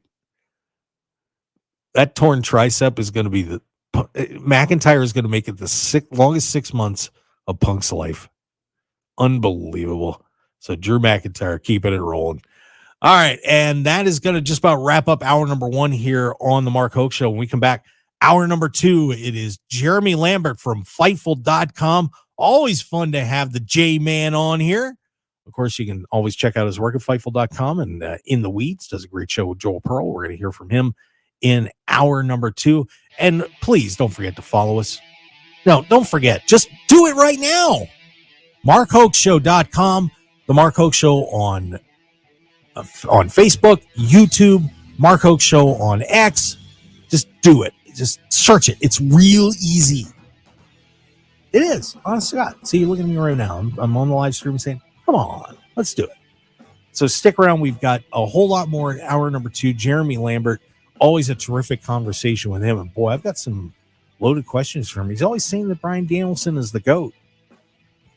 That torn tricep is going to be McIntyre is going to make it the longest 6 months of Punk's life. Unbelievable. So Drew McIntyre keeping it rolling. All right. And that is going to just about wrap up hour number 1 here on the Mark Hoke Show. When we come back, hour number 2, it is Jeremy Lambert from Fightful.com. Always fun to have the J-Man on here. Of course, you can always check out his work at Fightful.com, and In the Weeds does a great show with Joel Pearl. We're going to hear from him in hour number 2. And please don't forget to follow us. No, don't forget. Just do it right now. MarkHokeShow.com, The Mark Hoke Show on Facebook, YouTube, Mark Hoke Show on X. Just do it. Just search it. It's real easy. It is. Honest to God. See, you're looking at me right now. I'm on the live stream saying, come on, let's do it. So stick around. We've got a whole lot more in hour number 2. Jeremy Lambert, always a terrific conversation with him. And boy, I've got some loaded questions for him. He's always saying that Brian Danielson is the GOAT.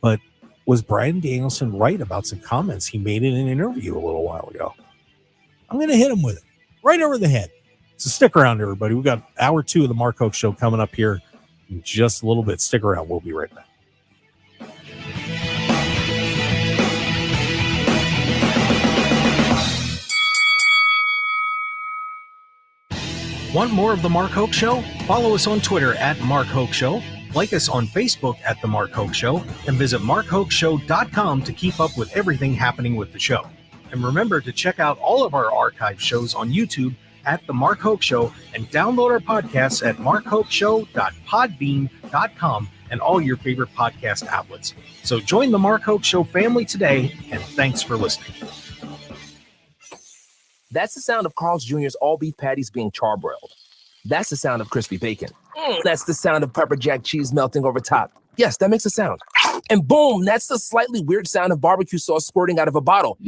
But was Brian Danielson right about some comments he made in an interview a little while ago? I'm going to hit him with it right over the head. So stick around, everybody. We've got hour 2 of the Mark Hoke Show coming up here in just a little bit. Stick around. We'll be right back. Want more of The Mark Hoke Show? Follow us on Twitter at Mark Hoke Show, like us on Facebook at The Mark Hoke Show, and visit markhokeshow.com to keep up with everything happening with the show. And remember to check out all of our archive shows on YouTube at The Mark Hoke Show and download our podcasts at markhokeshow.podbean.com and all your favorite podcast outlets. So join The Mark Hoke Show family today, and thanks for listening. That's the sound of Carl's Jr.'s all-beef patties being charbroiled. That's the sound of crispy bacon. That's the sound of pepper jack cheese melting over top. Yes, that makes a sound. And boom, that's the slightly weird sound of barbecue sauce squirting out of a bottle.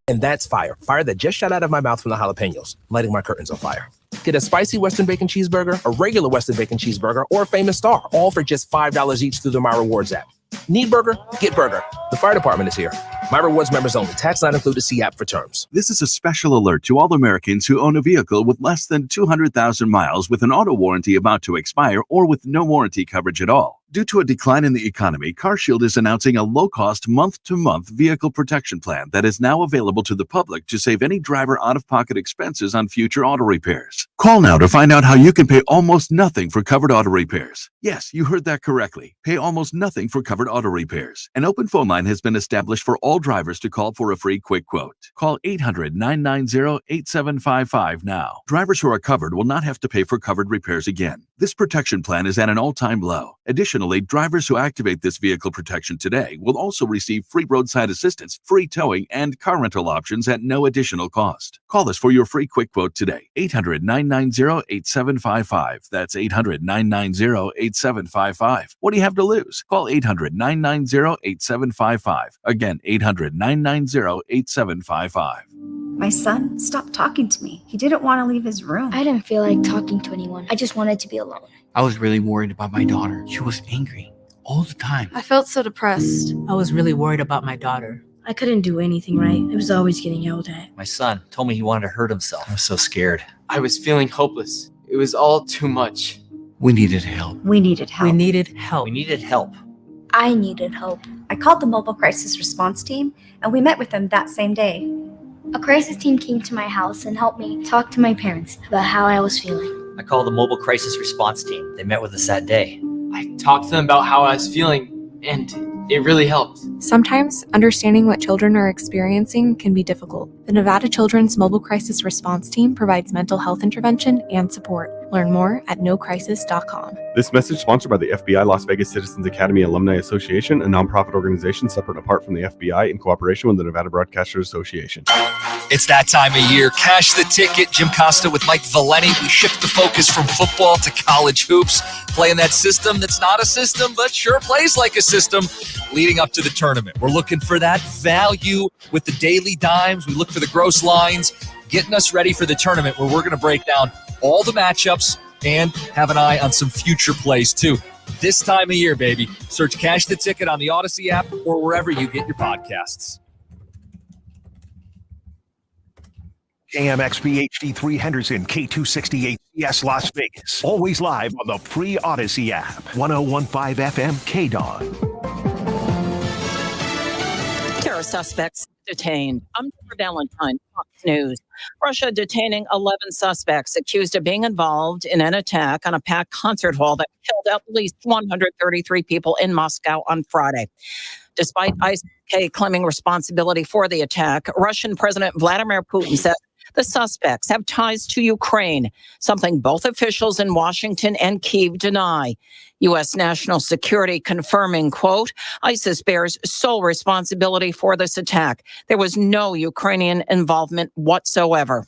And that's fire. Fire that just shot out of my mouth from the jalapenos, lighting my curtains on fire. Get a spicy Western bacon cheeseburger, a regular Western bacon cheeseburger, or a famous star, all for just $5 each through the My Rewards app. Need burger? Get burger. The fire department is here. My Rewards members only. Tax not included. See app for terms. This is a special alert to all Americans who own a vehicle with less than 200,000 miles with an auto warranty about to expire or with no warranty coverage at all. Due to a decline in the economy, CarShield is announcing a low-cost month-to-month vehicle protection plan that is now available to the public to save any driver out-of-pocket expenses on future auto repairs. Call now to find out how you can pay almost nothing for covered auto repairs. Yes, you heard that correctly. Pay almost nothing for covered auto repairs. An open phone line has been established for all drivers to call for a free quick quote. Call 800-990-8755 now. Drivers who are covered will not have to pay for covered repairs again. This protection plan is at an all-time low. Additionally, drivers who activate this vehicle protection today will also receive free roadside assistance, free towing, and car rental options at no additional cost. Call us for your free quick quote today. 800-990-8755. That's 800-990-8755. What do you have to lose? Call 800-990-8755. Again, 800-990-8755. My son stopped talking to me. He didn't want to leave his room. I didn't feel like talking to anyone. I just wanted to be alone. I was really worried about my daughter. She was angry all the time. I felt so depressed. I was really worried about my daughter. I couldn't do anything right. I was always getting yelled at. My son told me he wanted to hurt himself. I was so scared. I was feeling hopeless. It was all too much. We needed help. We needed help. We needed help. We needed help. I needed help. I called the mobile crisis response team, and we met with them that same day. A crisis team came to my house and helped me talk to my parents about how I was feeling. I called the mobile crisis response team. They met with us that day. I talked to them about how I was feeling, and it really helped. Sometimes understanding what children are experiencing can be difficult. The Nevada Children's Mobile Crisis Response Team provides mental health intervention and support. Learn more at nocrisis.com. This message sponsored by the FBI Las Vegas Citizens Academy Alumni Association, a nonprofit organization separate and apart from the FBI in cooperation with the Nevada Broadcasters Association. It's that time of year. Cash the Ticket. Jim Costa with Mike Valeni. We shift the focus from football to college hoops, playing that system that's not a system, but sure plays like a system leading up to the tournament. We're looking for that value with the daily dimes. We look for the gross lines, getting us ready for the tournament where we're going to break down all the matchups and have an eye on some future plays too. This time of year, baby. Search Cash the Ticket on the Odyssey app or wherever you get your podcasts. AMXP HD3 Henderson K268 CS Las Vegas. Always live on the free Odyssey app. 1015 FM KDAWN. Terror suspects detained. I'm Deborah Valentine, Fox News. Russia detaining 11 suspects accused of being involved in an attack on a packed concert hall that killed at least 133 people in Moscow on Friday. Despite ISK claiming responsibility for the attack, Russian President Vladimir Putin said The suspects have ties to Ukraine, something both officials in Washington and Kyiv deny. U.S. national security confirming, quote, ISIS bears sole responsibility for this attack. There was no Ukrainian involvement whatsoever.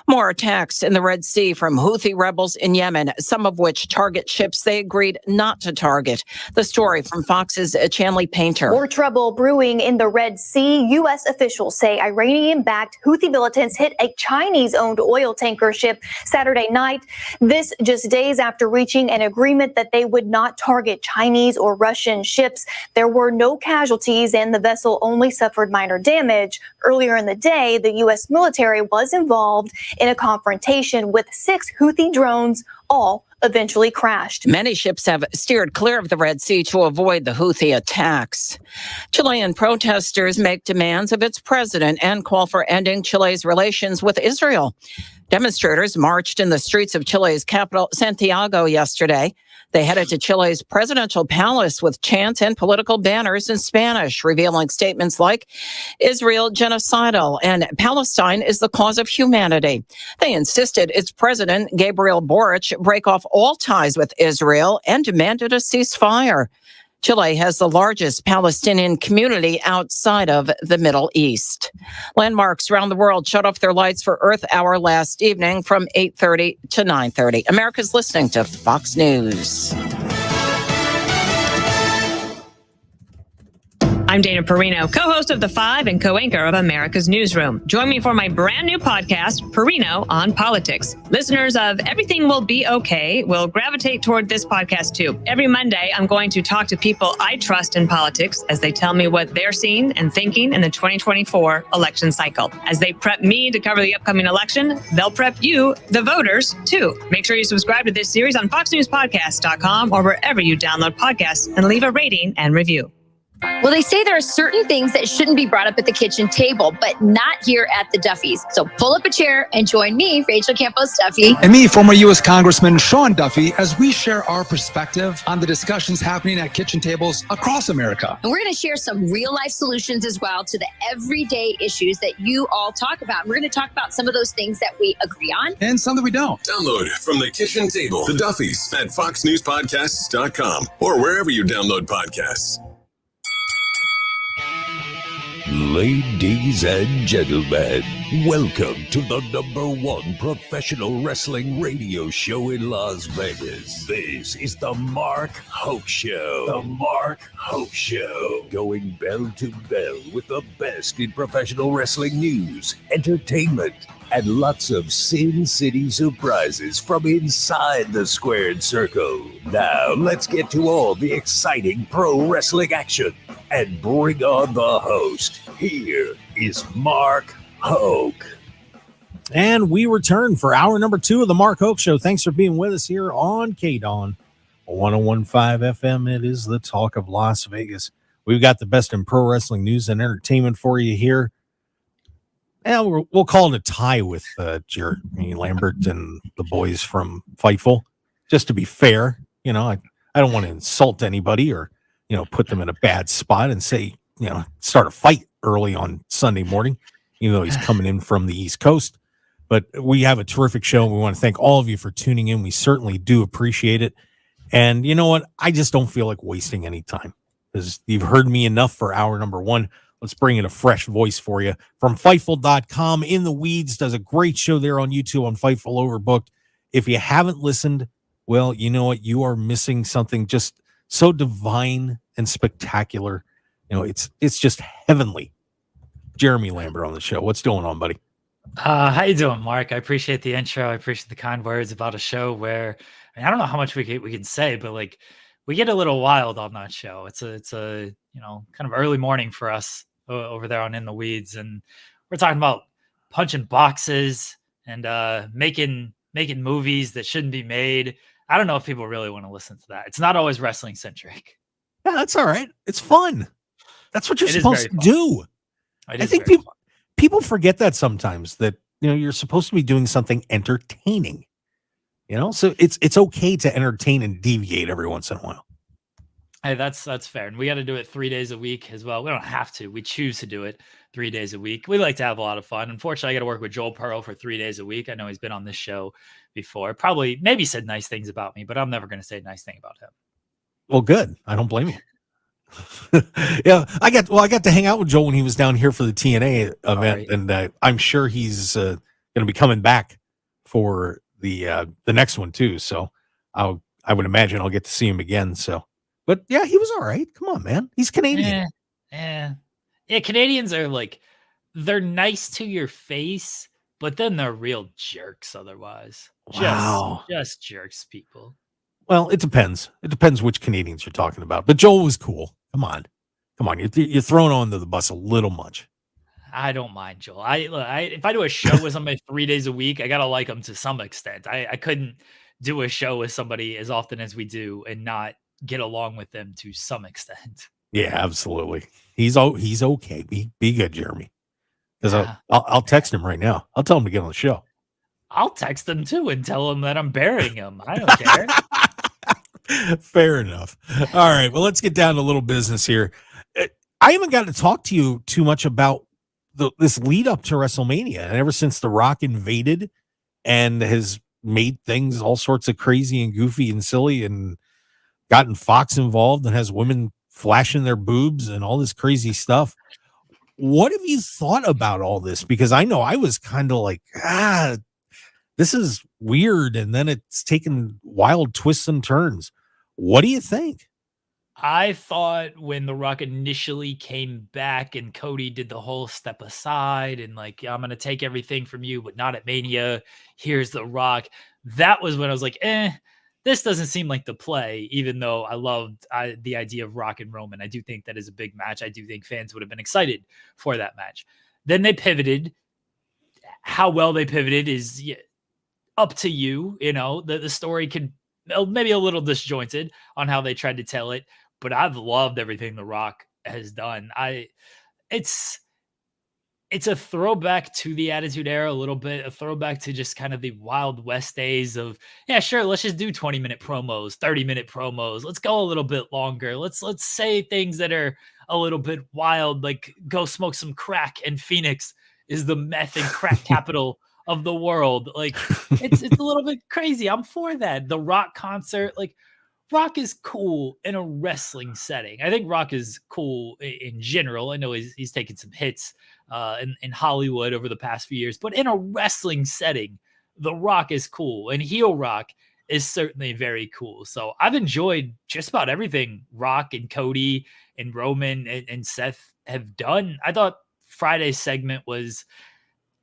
More attacks in the Red Sea from Houthi rebels in Yemen, some of which target ships they agreed not to target. The story from Fox's Chanley Painter. More trouble brewing in the Red Sea. U.S. officials say Iranian-backed Houthi militants hit a Chinese-owned oil tanker ship Saturday night. This just days after reaching an agreement that they would not target Chinese or Russian ships. There were no casualties and the vessel only suffered minor damage. Earlier in the day, the U.S. military was involved in a confrontation with 6 Houthi drones, all eventually crashed. Many ships have steered clear of the Red Sea to avoid the Houthi attacks. Chilean protesters make demands of its president and call for ending Chile's relations with Israel. Demonstrators marched in the streets of Chile's capital, Santiago, yesterday. They headed to Chile's presidential palace with chants and political banners in Spanish, revealing statements like, Israel genocidal and Palestine is the cause of humanity. They insisted its president, Gabriel Boric, break off all ties with Israel and demanded a ceasefire. Chile has the largest Palestinian community outside of the Middle East. Landmarks around the world shut off their lights for Earth Hour last evening from 8:30 to 9:30. America's listening to Fox News. I'm Dana Perino, co-host of The Five and co-anchor of America's Newsroom. Join me for my brand new podcast, Perino on Politics. Listeners of Everything Will Be Okay will gravitate toward this podcast too. Every Monday, I'm going to talk to people I trust in politics as they tell me what they're seeing and thinking in the 2024 election cycle. As they prep me to cover the upcoming election, they'll prep you, the voters, too. Make sure you subscribe to this series on foxnewspodcast.com or wherever you download podcasts and leave a rating and review. Well, they say there are certain things that shouldn't be brought up at the kitchen table, but not here at the Duffys. So pull up a chair and join me, Rachel Campos Duffy. And me, former U.S. Congressman Sean Duffy, as we share our perspective on the discussions happening at kitchen tables across America. And we're going to share some real-life solutions as well to the everyday issues that you all talk about. And we're going to talk about some of those things that we agree on. And some that we don't. Download from the kitchen table, the Duffys at foxnewspodcasts.com or wherever you download podcasts. Ladies and gentlemen, welcome to the #1 professional wrestling radio show in Las Vegas. This is the Mark Hoke Show. The Mark Hoke Show. Going bell to bell with the best in professional wrestling news, entertainment, and lots of Sin City surprises from inside the squared circle. Now, let's get to all the exciting pro wrestling action and bring on the host. Here is Mark Hoke. And we return for hour number 2 of the Mark Hoke Show. Thanks for being with us here on KDAWN 101.5 FM. It is the talk of Las Vegas. We've got the best in pro wrestling news and entertainment for you here. And we'll call it a tie with Jeremy Lambert and the boys from Fightful, just to be fair. You know, I don't want to insult anybody or, put them in a bad spot and say, start a fight early on Sunday morning, even though he's coming in from the East Coast. But we have a terrific show, and we want to thank all of you for tuning in. We certainly do appreciate it. And you know what? I just don't feel like wasting any time because you've heard me enough for hour number 1. Let's bring in a fresh voice for you from Fightful.com. In the Weeds does a great show there on YouTube on Fightful Overbooked. If you haven't listened, well, you know what? You are missing something just so divine and spectacular. It's just heavenly. Jeremy Lambert on the show. What's going on, buddy? How you doing, Mark? I appreciate the intro. I appreciate the kind words about a show where I don't know how much we can say, but like we get a little wild on that show. It's a kind of early morning for us over there on In the Weeds, and we're talking about punching boxes and making movies that shouldn't be made. I don't know if people really want to listen to that. It's not always wrestling centric. Yeah, that's all right. It's fun. That's what you're supposed to do. I think people forget that sometimes, that you're supposed to be doing something entertaining. So it's okay to entertain and deviate every once in a while. Hey, that's fair. And we got to do it 3 days a week as well. We don't have to. We choose to do it 3 days a week. We like to have a lot of fun. Unfortunately, I got to work with Joel Pearl for 3 days a week. I know he's been on this show before. Probably maybe said nice things about me, but I'm never going to say a nice thing about him. Well, good. I don't blame you. Yeah, I got to hang out with Joel when he was down here for the TNA event, and I'm sure he's going to be coming back for the next one too. So I would imagine I'll get to see him again. So, but yeah, he was all right. Come on, man, he's Canadian. Yeah. Canadians are like, they're nice to your face, but then they're real jerks otherwise. Wow. Just jerks, people. Well, it depends. It depends which Canadians you're talking about. But Joel was cool. Come on. You're throwing onto the bus a little much. I don't mind Joel. If I do a show with somebody 3 days a week, I gotta like them to some extent. I couldn't do a show with somebody as often as we do and not get along with them to some extent. Yeah, absolutely. He's okay. Be good, Jeremy. Because I'll text him right now. I'll tell him to get on the show. I'll text him too and tell him that I'm burying him. I don't care. Fair enough. All right. Well, let's get down to a little business here. I haven't got to talk to you too much about this lead up to WrestleMania. And ever since The Rock invaded and has made things all sorts of crazy and goofy and silly and gotten Fox involved and has women flashing their boobs and all this crazy stuff. What have you thought about all this? Because I know I was kind of like, this is weird. And then it's taken wild twists and turns. What do you think? I thought when The Rock initially came back and Cody did the whole step aside and like, I'm going to take everything from you, but not at Mania. Here's The Rock. That was when I was like, this doesn't seem like the play, even though I loved the idea of Rock and Roman. I do think that is a big match. I do think fans would have been excited for that match. Then they pivoted. How well they pivoted is up to you. You know, the story could maybe a little disjointed on how they tried to tell it, but I've loved everything The Rock has done. It's a throwback to the Attitude Era a little bit, a throwback to just kind of the Wild West days of, yeah, sure, let's just do 20-minute promos, 30-minute promos. Let's go a little bit longer. Let's say things that are a little bit wild, like go smoke some crack, and Phoenix is the meth and crack capital of the world. Like it's a little bit crazy. I'm for that. The Rock concert, like Rock is cool in a wrestling setting. I think Rock is cool in general. I know he's taken some hits in Hollywood over the past few years, but in a wrestling setting, The Rock is cool, and heel Rock is certainly very cool. So I've enjoyed just about everything Rock and Cody and Roman and Seth have done. I thought Friday's segment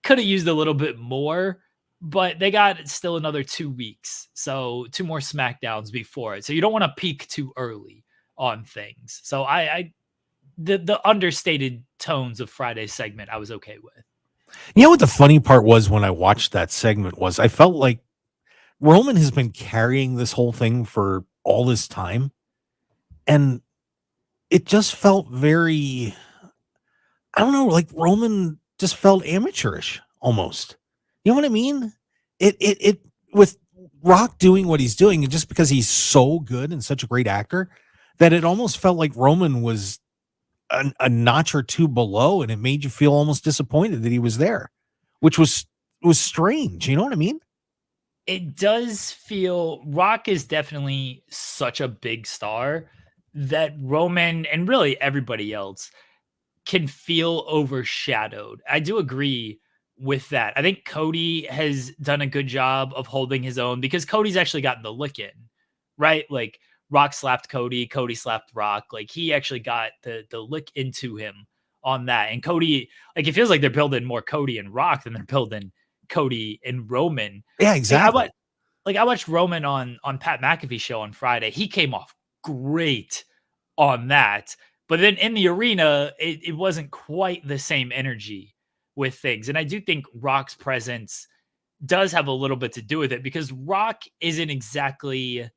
could have used a little bit more, but they got still another 2 weeks. So 2 more SmackDowns before it. So you don't want to peak too early on things. So the understated tones of Friday's segment, I was okay with. You know what the funny part was when I watched that segment was I felt like Roman has been carrying this whole thing for all this time. And it just felt very, I don't know, like Roman just felt amateurish almost. You know what I mean? It with Rock doing what he's doing, and just because he's so good and such a great actor, that it almost felt like Roman was a notch or two below, and it made you feel almost disappointed that he was there, which was strange. You know what I mean? It does feel Rock is definitely such a big star that Roman and really everybody else can feel overshadowed. I do agree with that. I think Cody has done a good job of holding his own because Cody's actually gotten the lick in, right? Like Rock slapped Cody, Cody slapped Rock. Like he actually got the lick into him on that. And Cody, like it feels like they're building more Cody and Rock than they're building Cody and Roman. Yeah, exactly. I watched Roman on Pat McAfee's show on Friday. He came off great on that. But then in the arena, it wasn't quite the same energy with things. And I do think Rock's presence does have a little bit to do with it because Rock isn't exactly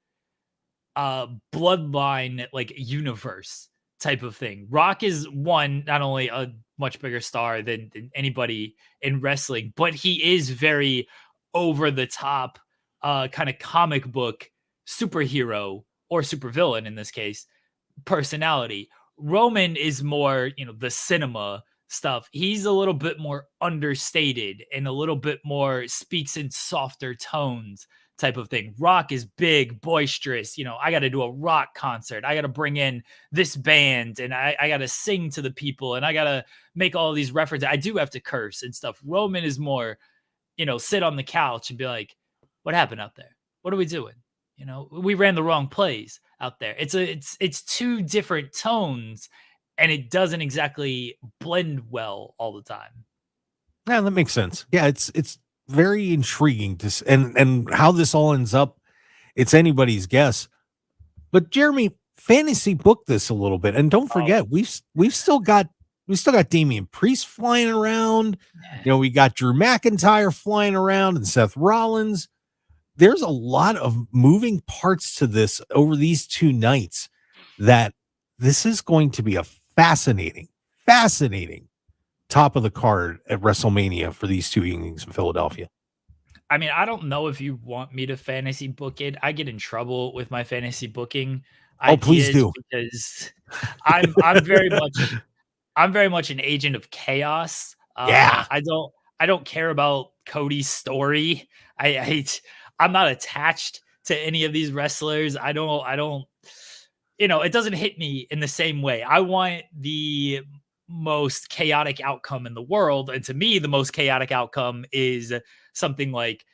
a bloodline, like universe type of thing. Rock is not only a much bigger star than anybody in wrestling, but he is very over the top kind of comic book superhero or supervillain in this case personality. Roman is more, the cinema stuff. He's a little bit more understated and a little bit more speaks in softer tones type of thing. Rock is big, boisterous. I got to do a rock concert. I got to bring in this band and I got to sing to the people and I got to make all these references. I do have to curse and stuff. Roman is more, sit on the couch and be like, what happened out there? What are we doing? We ran the wrong plays out there. It's two different tones and it doesn't exactly blend well all the time. Yeah, that makes sense. Yeah, it's very intriguing to and how this all ends up. It's anybody's guess. But Jeremy, fantasy book this a little bit, and don't forget we've still got Damian Priest flying around. We got Drew McIntyre flying around and Seth Rollins. There's a lot of moving parts to this over these 2 nights that this is going to be a fascinating top of the card at WrestleMania for these 2 evenings in Philadelphia. I mean, I don't know if you want me to fantasy book it. I get in trouble with my fantasy booking. Please do. Because I'm very much an agent of chaos. I don't care about Cody's story. I'm not attached to any of these wrestlers. I don't, it doesn't hit me in the same way. I want the most chaotic outcome in the world. And to me, the most chaotic outcome is something like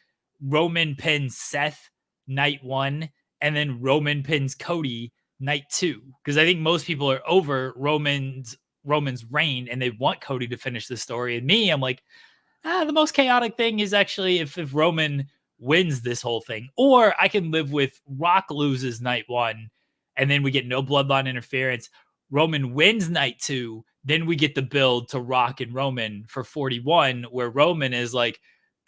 Roman pins Seth night 1 and then Roman pins Cody night 2. Because I think most people are over Roman's reign and they want Cody to finish the story. And me, I'm like, the most chaotic thing is actually if Roman wins this whole thing. Or I can live with Rock loses night 1 and then we get no bloodline interference. Roman wins night 2. Then we get the build to Rock and Roman for 41, where Roman is like,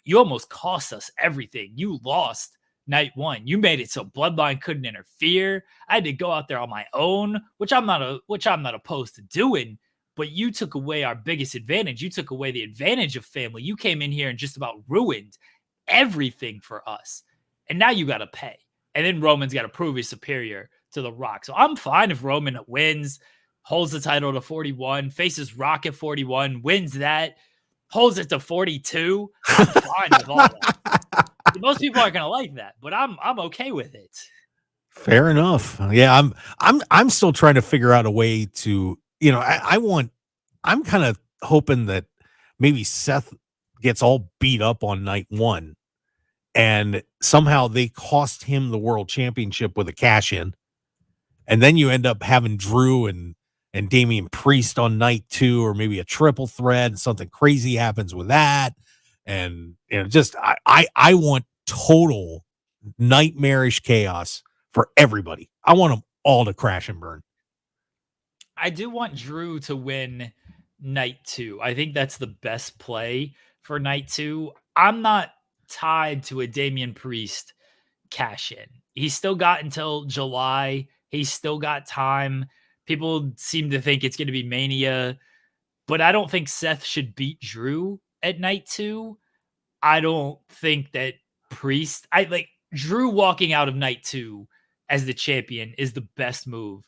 you almost cost us everything. You lost night 1. You made it so bloodline couldn't interfere. I had to go out there on my own, which I'm not opposed to doing. But you took away our biggest advantage. You took away the advantage of family. You came in here and just about ruined everything for us. And now you got to pay. And then Roman's got to prove he's superior to The Rock. So I'm fine if Roman wins, holds the title to 41, faces Rock at 41, wins that, holds it to 42. I'm fine with all that. Most people aren't going to like that, but I'm okay with it. Fair enough. Yeah, I'm still trying to figure out a way to, I'm kind of hoping that maybe Seth gets all beat up on night 1 and somehow they cost him the world championship with a cash in. And then you end up having Drew and Damian Priest on night 2, or maybe a triple threat and something crazy happens with that. And I want total nightmarish chaos for everybody. I want them all to crash and burn. I do want Drew to win night 2. I think that's the best play for night 2. I'm not tied to a Damian Priest cash in. He's still got until July. He's still got time. People seem to think it's going to be Mania, but I don't think Seth should beat Drew at night 2. I don't think that Priest, Drew walking out of night 2 as the champion is the best move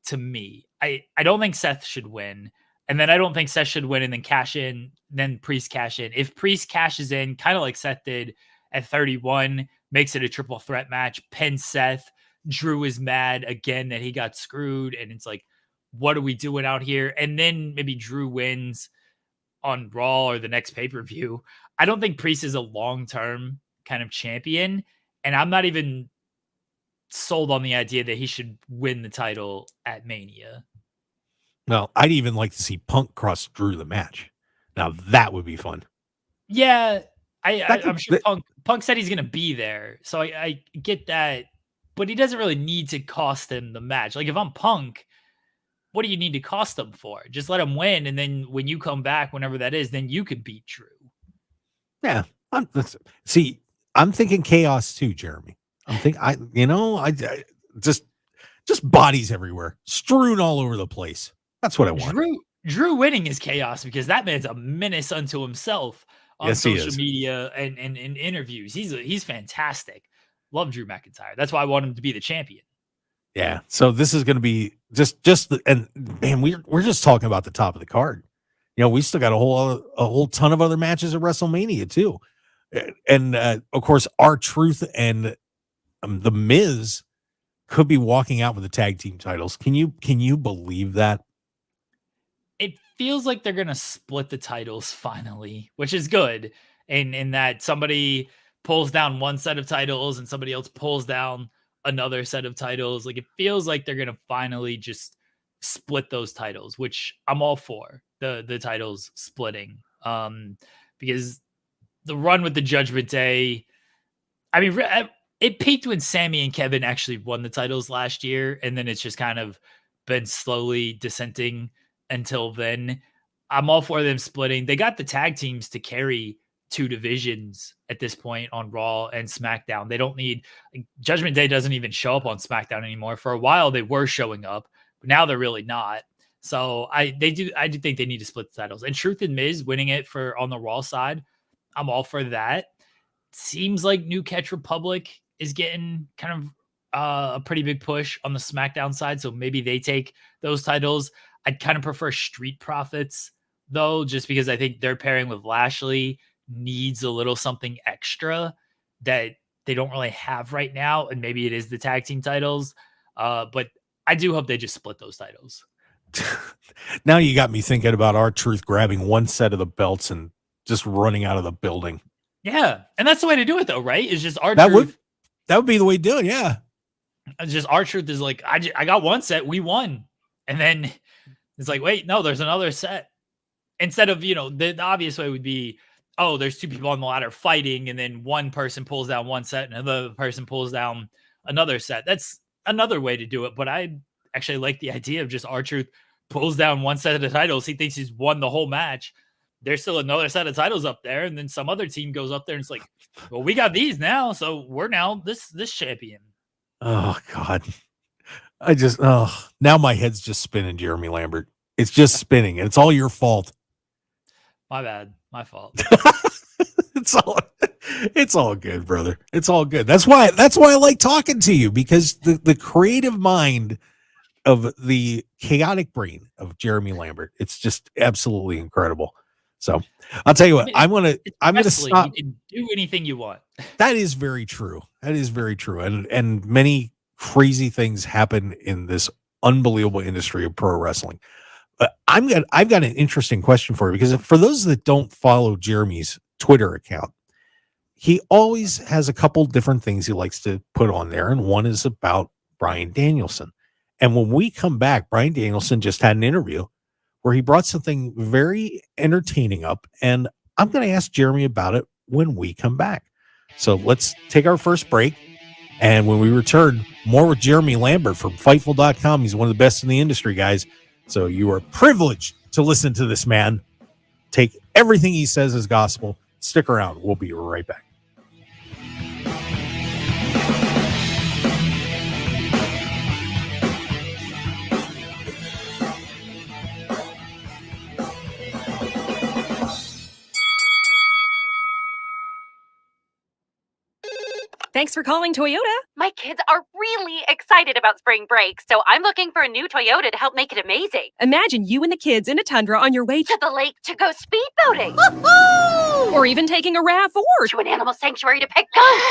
to me. I don't think Seth should win. And then I don't think Seth should win and then cash in, then Priest cash in. If Priest cashes in, kind of like Seth did at 31, makes it a triple threat match, pins Seth, Drew is mad again that he got screwed. And it's like, what are we doing out here? And then maybe Drew wins on Raw or the next pay-per-view. I don't think Priest is a long-term kind of champion. And I'm not even sold on the idea that he should win the title at Mania. Well, I'd even like to see Punk cross Drew the match. Now that would be fun. Yeah, I'm sure Punk said he's going to be there. So I get that. But he doesn't really need to cost him the match. Like if I'm Punk, what do you need to cost him for? Just let him win. And then when you come back, whenever that is, then you could beat Drew. Yeah. I'm thinking chaos too, Jeremy. I'm thinking, just bodies everywhere, strewn all over the place. That's what I want. Drew winning is chaos because that man's a menace unto himself on social media and interviews. He's fantastic. Love Drew McIntyre. That's why I want him to be the champion. Yeah. So this is going to be and man, we're just talking about the top of the card. You know, we still got a whole ton of other matches at WrestleMania too. And of course, R-Truth and The Miz could be walking out with the tag team titles. Can you believe that? It feels like they're going to split the titles finally, which is good. And in that somebody pulls down one set of titles and somebody else pulls down another set of titles. Like, it feels like they're going to finally just split those titles, which I'm all for, the titles splitting. Because the run with the Judgment Day, I mean, it peaked when Sammy and Kevin actually won the titles last year, and then it's just kind of been slowly descending until then. I'm all for them splitting. They got the tag teams to carry 2 divisions at this point on Raw and SmackDown. They don't need Judgment Day doesn't even show up on SmackDown anymore. For a while they were showing up, but now they're really not. So I do think they need to split the titles. And Truth and Miz winning it on the Raw side, I'm all for that. Seems like New Catch Republic is getting kind of a pretty big push on the SmackDown side, so maybe they take those titles. I'd kind of prefer Street Profits though, just because I think their pairing with Lashley needs a little something extra that they don't really have right now, and maybe it is the tag team titles. But I do hope they just split those titles. Now you got me thinking about R-Truth grabbing one set of the belts and just running out of the building. Yeah, and that's the way to do it though, right? It's just R-Truth. That would be the way to do it, yeah. It's just R-Truth is like, I got one set, we won. And then it's like, wait, no, there's another set. Instead of, the obvious way would be, oh, there's 2 people on the ladder fighting, and then one person pulls down one set and another person pulls down another set. That's another way to do it. But I actually like the idea of just R-Truth pulls down one set of the titles. He thinks he's won the whole match. There's still another set of titles up there, and then some other team goes up there and it's like, well, we got these now, so we're now this champion. Oh God. Now my head's just spinning, Jeremy Lambert. It's just spinning, and it's all your fault. My bad. My fault. It's all good, brother. It's all good. That's why I like talking to you, because the creative mind of the chaotic brain of Jeremy Lambert, it's just absolutely incredible. So I'll tell you what, I'm gonna stop. You can do anything you want. That is very true. That is very true. And many crazy things happen in this unbelievable industry of pro wrestling. I've got an interesting question for you, because for those that don't follow Jeremy's Twitter account, he always has a couple different things he likes to put on there, and one is about Bryan Danielson. And when we come back, Bryan Danielson just had an interview where he brought something very entertaining up, and I'm going to ask Jeremy about it when we come back. So let's take our first break, and when we return, more with Jeremy Lambert from Fightful.com. He's one of the best in the industry, guys. So you are privileged to listen to this man. Take everything he says as gospel. Stick around. We'll be right back. Thanks for calling Toyota. My kids are really excited about spring break, so I'm looking for a new Toyota to help make it amazing. Imagine you and the kids in a Tundra on your way to the lake to go speedboating. Or even taking a RAV4 to an animal sanctuary to pet goats.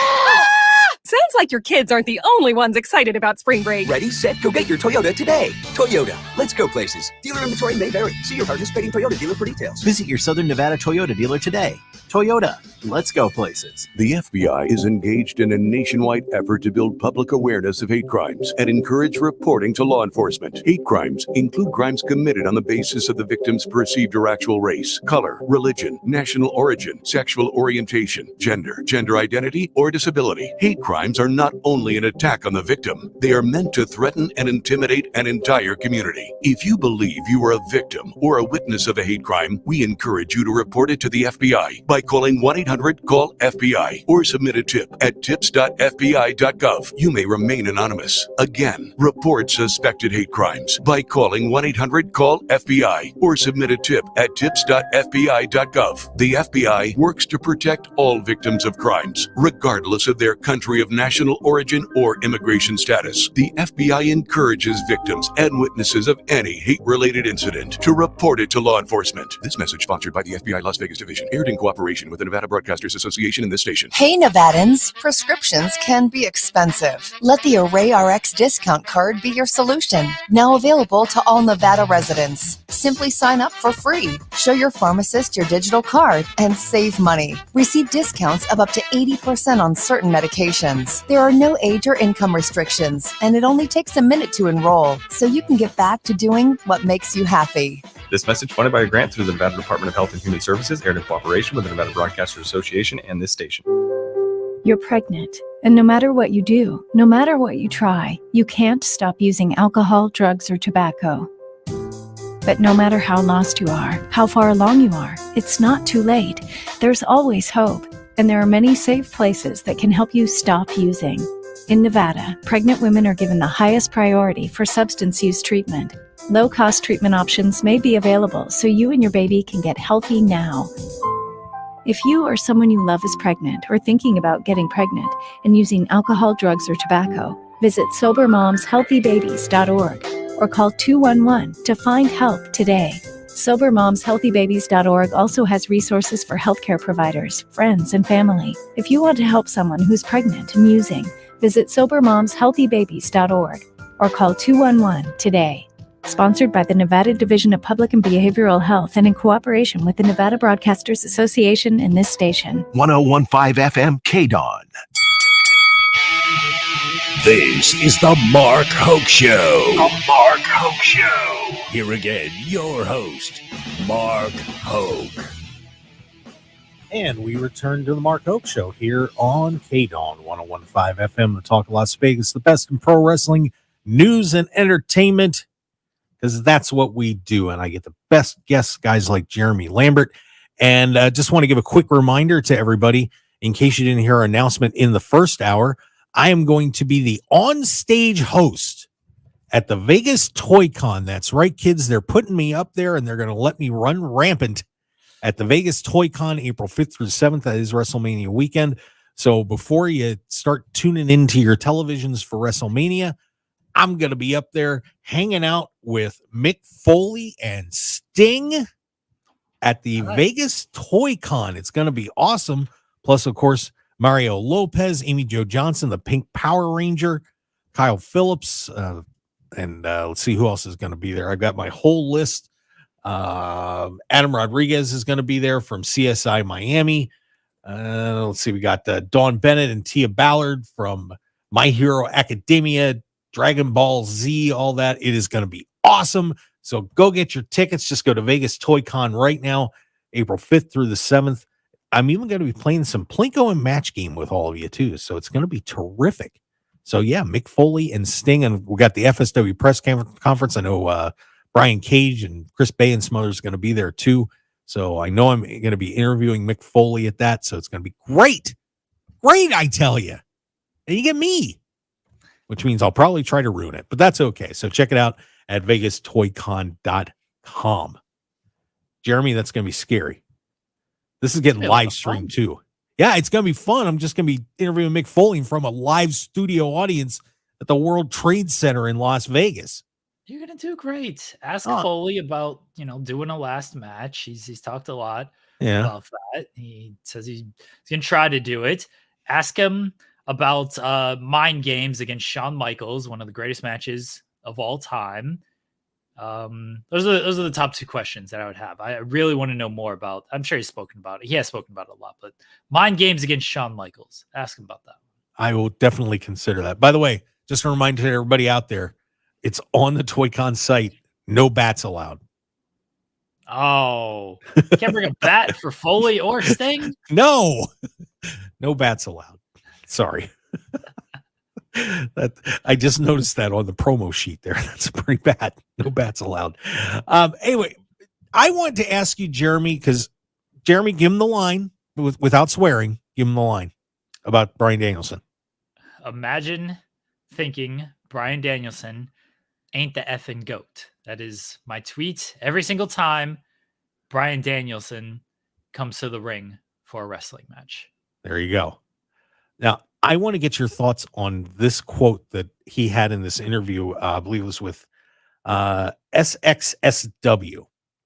Sounds like your kids aren't the only ones excited about spring break. Ready, set, go get your Toyota today. Toyota, let's go places. Dealer inventory may vary. See your participating Toyota dealer for details. Visit your Southern Nevada Toyota dealer today. Toyota, let's go places. The FBI is engaged in a nationwide effort to build public awareness of hate crimes and encourage reporting to law enforcement. Hate crimes include crimes committed on the basis of the victim's perceived or actual race, color, religion, national origin, sexual orientation, gender identity, or disability. Hate crimes are not only an attack on the victim, they are meant to threaten and intimidate an entire community. If you believe you are a victim or a witness of a hate crime, we encourage you to report it to the FBI by calling 1-800-CALL-FBI or submit a tip at tips.fbi.gov. You may remain anonymous. Again, report suspected hate crimes by calling 1-800-CALL-FBI or submit a tip at tips.fbi.gov. The FBI works to protect all victims of crimes, regardless of their country of of national origin or immigration status. The FBI encourages victims and witnesses of any hate-related incident to report it to law enforcement. This message sponsored by the FBI Las Vegas Division, aired in cooperation with the Nevada Broadcasters Association and this station. Hey Nevadans, prescriptions can be expensive. Let the Array RX discount card be your solution. Now available to all Nevada residents. Simply sign up for free. Show your pharmacist your digital card and save money. Receive discounts of up to 80% on certain medications. There are no age or income restrictions, and it only takes a minute to enroll, so you can get back to doing what makes you happy. This message funded by a grant through the Nevada Department of Health and Human Services, aired in cooperation with the Nevada Broadcasters Association and this station. You're pregnant, and no matter what you do, no matter what you try, you can't stop using alcohol, drugs, or tobacco. But no matter how lost you are, how far along you are, it's not too late. There's always hope, and there are many safe places that can help you stop using. In Nevada, pregnant women are given the highest priority for substance use treatment. Low-cost treatment options may be available so you and your baby can get healthy now. If you or someone you love is pregnant or thinking about getting pregnant and using alcohol, drugs, or tobacco, visit SoberMomsHealthyBabies.org or call 211 to find help today. SoberMomsHealthyBabies.org also has resources for healthcare providers, friends, and family. If you want to help someone who's pregnant and using, visit SoberMomsHealthyBabies.org or call 211 today. Sponsored by the Nevada Division of Public and Behavioral Health and in cooperation with the Nevada Broadcasters Association and this station. 1015 FM KDAWN. This is the Mark Hoke Show. The Mark Hoke Show. Here again, your host, Mark Hoke. And we return to the Mark Hoke Show here on KDAWN 1015 FM, the Talk of Las Vegas, the best in pro wrestling news and entertainment, because that's what we do. And I get the best guests, guys like Jeremy Lambert. And just want to give a quick reminder to everybody, in case you didn't hear our announcement in the first hour, I am going to be the on-stage host at the Vegas Toy Con. That's right, kids. They're putting me up there, and they're going to let me run rampant at the Vegas Toy Con, April 5th through 7th. That is WrestleMania weekend. So before you start tuning into your televisions for WrestleMania, I'm going to be up there hanging out with Mick Foley and Sting at the Vegas Toy Con. It's going to be awesome. Plus, of course, Mario Lopez, Amy Jo Johnson, the Pink Power Ranger, Kyle Phillips, and let's see who else is going to be there. I've got my whole list. Adam Rodriguez is going to be there from CSI Miami. Let's see, we got Dawn Bennett and Tia Ballard from My Hero Academia, Dragon Ball Z, all that. It is going to be awesome. So go get your tickets. Just go to Vegas Toy Con right now, April 5th through the 7th. I'm even going to be playing some Plinko and Match Game with all of you too. So it's going to be terrific. So yeah, Mick Foley and Sting, and we got the FSW press conference. I know Brian Cage and Chris Bay and some others are going to be there too. So I know I'm going to be interviewing Mick Foley at that. So it's going to be great. Great, I tell you. And you get me, which means I'll probably try to ruin it, but that's okay. So check it out at vegastoycon.com. Jeremy, that's going to be scary. This is getting live streamed too. Yeah, it's going to be fun. I'm just going to be interviewing Mick Foley from a live studio audience at the World Trade Center in Las Vegas. You're going to do great. Ask Foley about, doing a last match. He's talked a lot about that. He says he's going to try to do it. Ask him about Mind Games against Shawn Michaels, one of the greatest matches of all time. Those are the top two questions that I would have. I really want to know more about. I'm sure he's spoken about it. He has spoken about it a lot, but Mind Games against Shawn Michaels. Ask him about that. I will definitely consider that. By the way, just a reminder to everybody out there, it's on the Toy-Con site. No bats allowed. Oh, you can't bring a bat for Foley or Sting? No bats allowed. Sorry. That I just noticed that on the promo sheet there. That's pretty bad. No bats allowed. Anyway, I wanted to ask you, Jeremy, because Jeremy, give him the line without swearing. Give him the line about Bryan Danielson. Imagine thinking Bryan Danielson ain't the effing GOAT. That is my tweet every single time Bryan Danielson comes to the ring for a wrestling match. There you go. Now, I want to get your thoughts on this quote that he had in this interview. I believe it was with SXSW,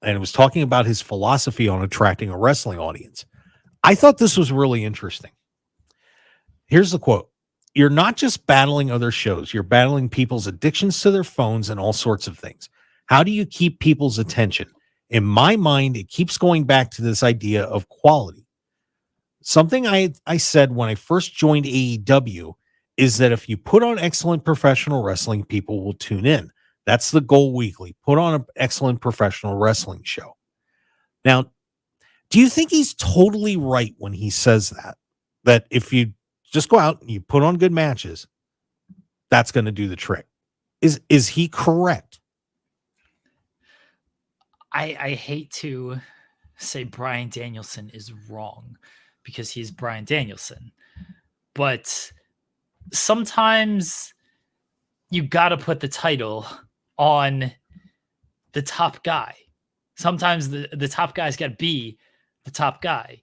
and it was talking about his philosophy on attracting a wrestling audience. I thought this was really interesting. Here's the quote. You're not just battling other shows. You're battling people's addictions to their phones and all sorts of things. How do you keep people's attention? In my mind, it keeps going back to this idea of quality. Something I said when I first joined AEW is that if you put on excellent professional wrestling, people will tune in. That's the goal weekly. Put on an excellent professional wrestling show. Now, do you think he's totally right when he says that? That if you just go out and you put on good matches, that's going to do the trick. Is he correct? I hate to say Bryan Danielson is wrong because he's Bryan Danielson, but sometimes you got to put the title on the top guy. Sometimes the top guy's got to be the top guy.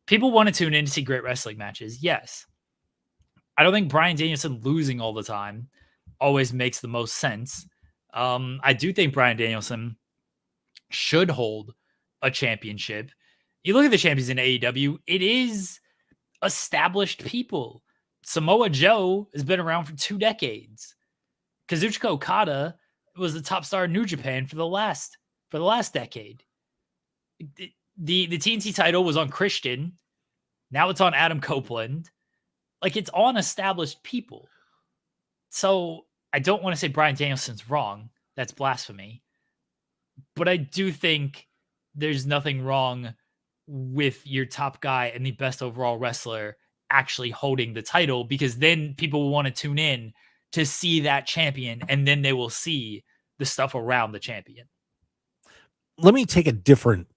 People want to tune in to see great wrestling matches. Yes. I don't think Bryan Danielson losing all the time always makes the most sense. I do think Bryan Danielson should hold a championship. You look at the champions in AEW, it is established people. Samoa Joe has been around for 2 decades. Kazuchika Okada was the top star in New Japan for the last decade. The TNT title was on Christian. Now it's on Adam Copeland. Like, it's on established people. So I don't want to say Bryan Danielson's wrong. That's blasphemy. But I do think there's nothing wrong with your top guy and the best overall wrestler actually holding the title, because then people will want to tune in to see that champion, and then they will see the stuff around the champion. Let me take a different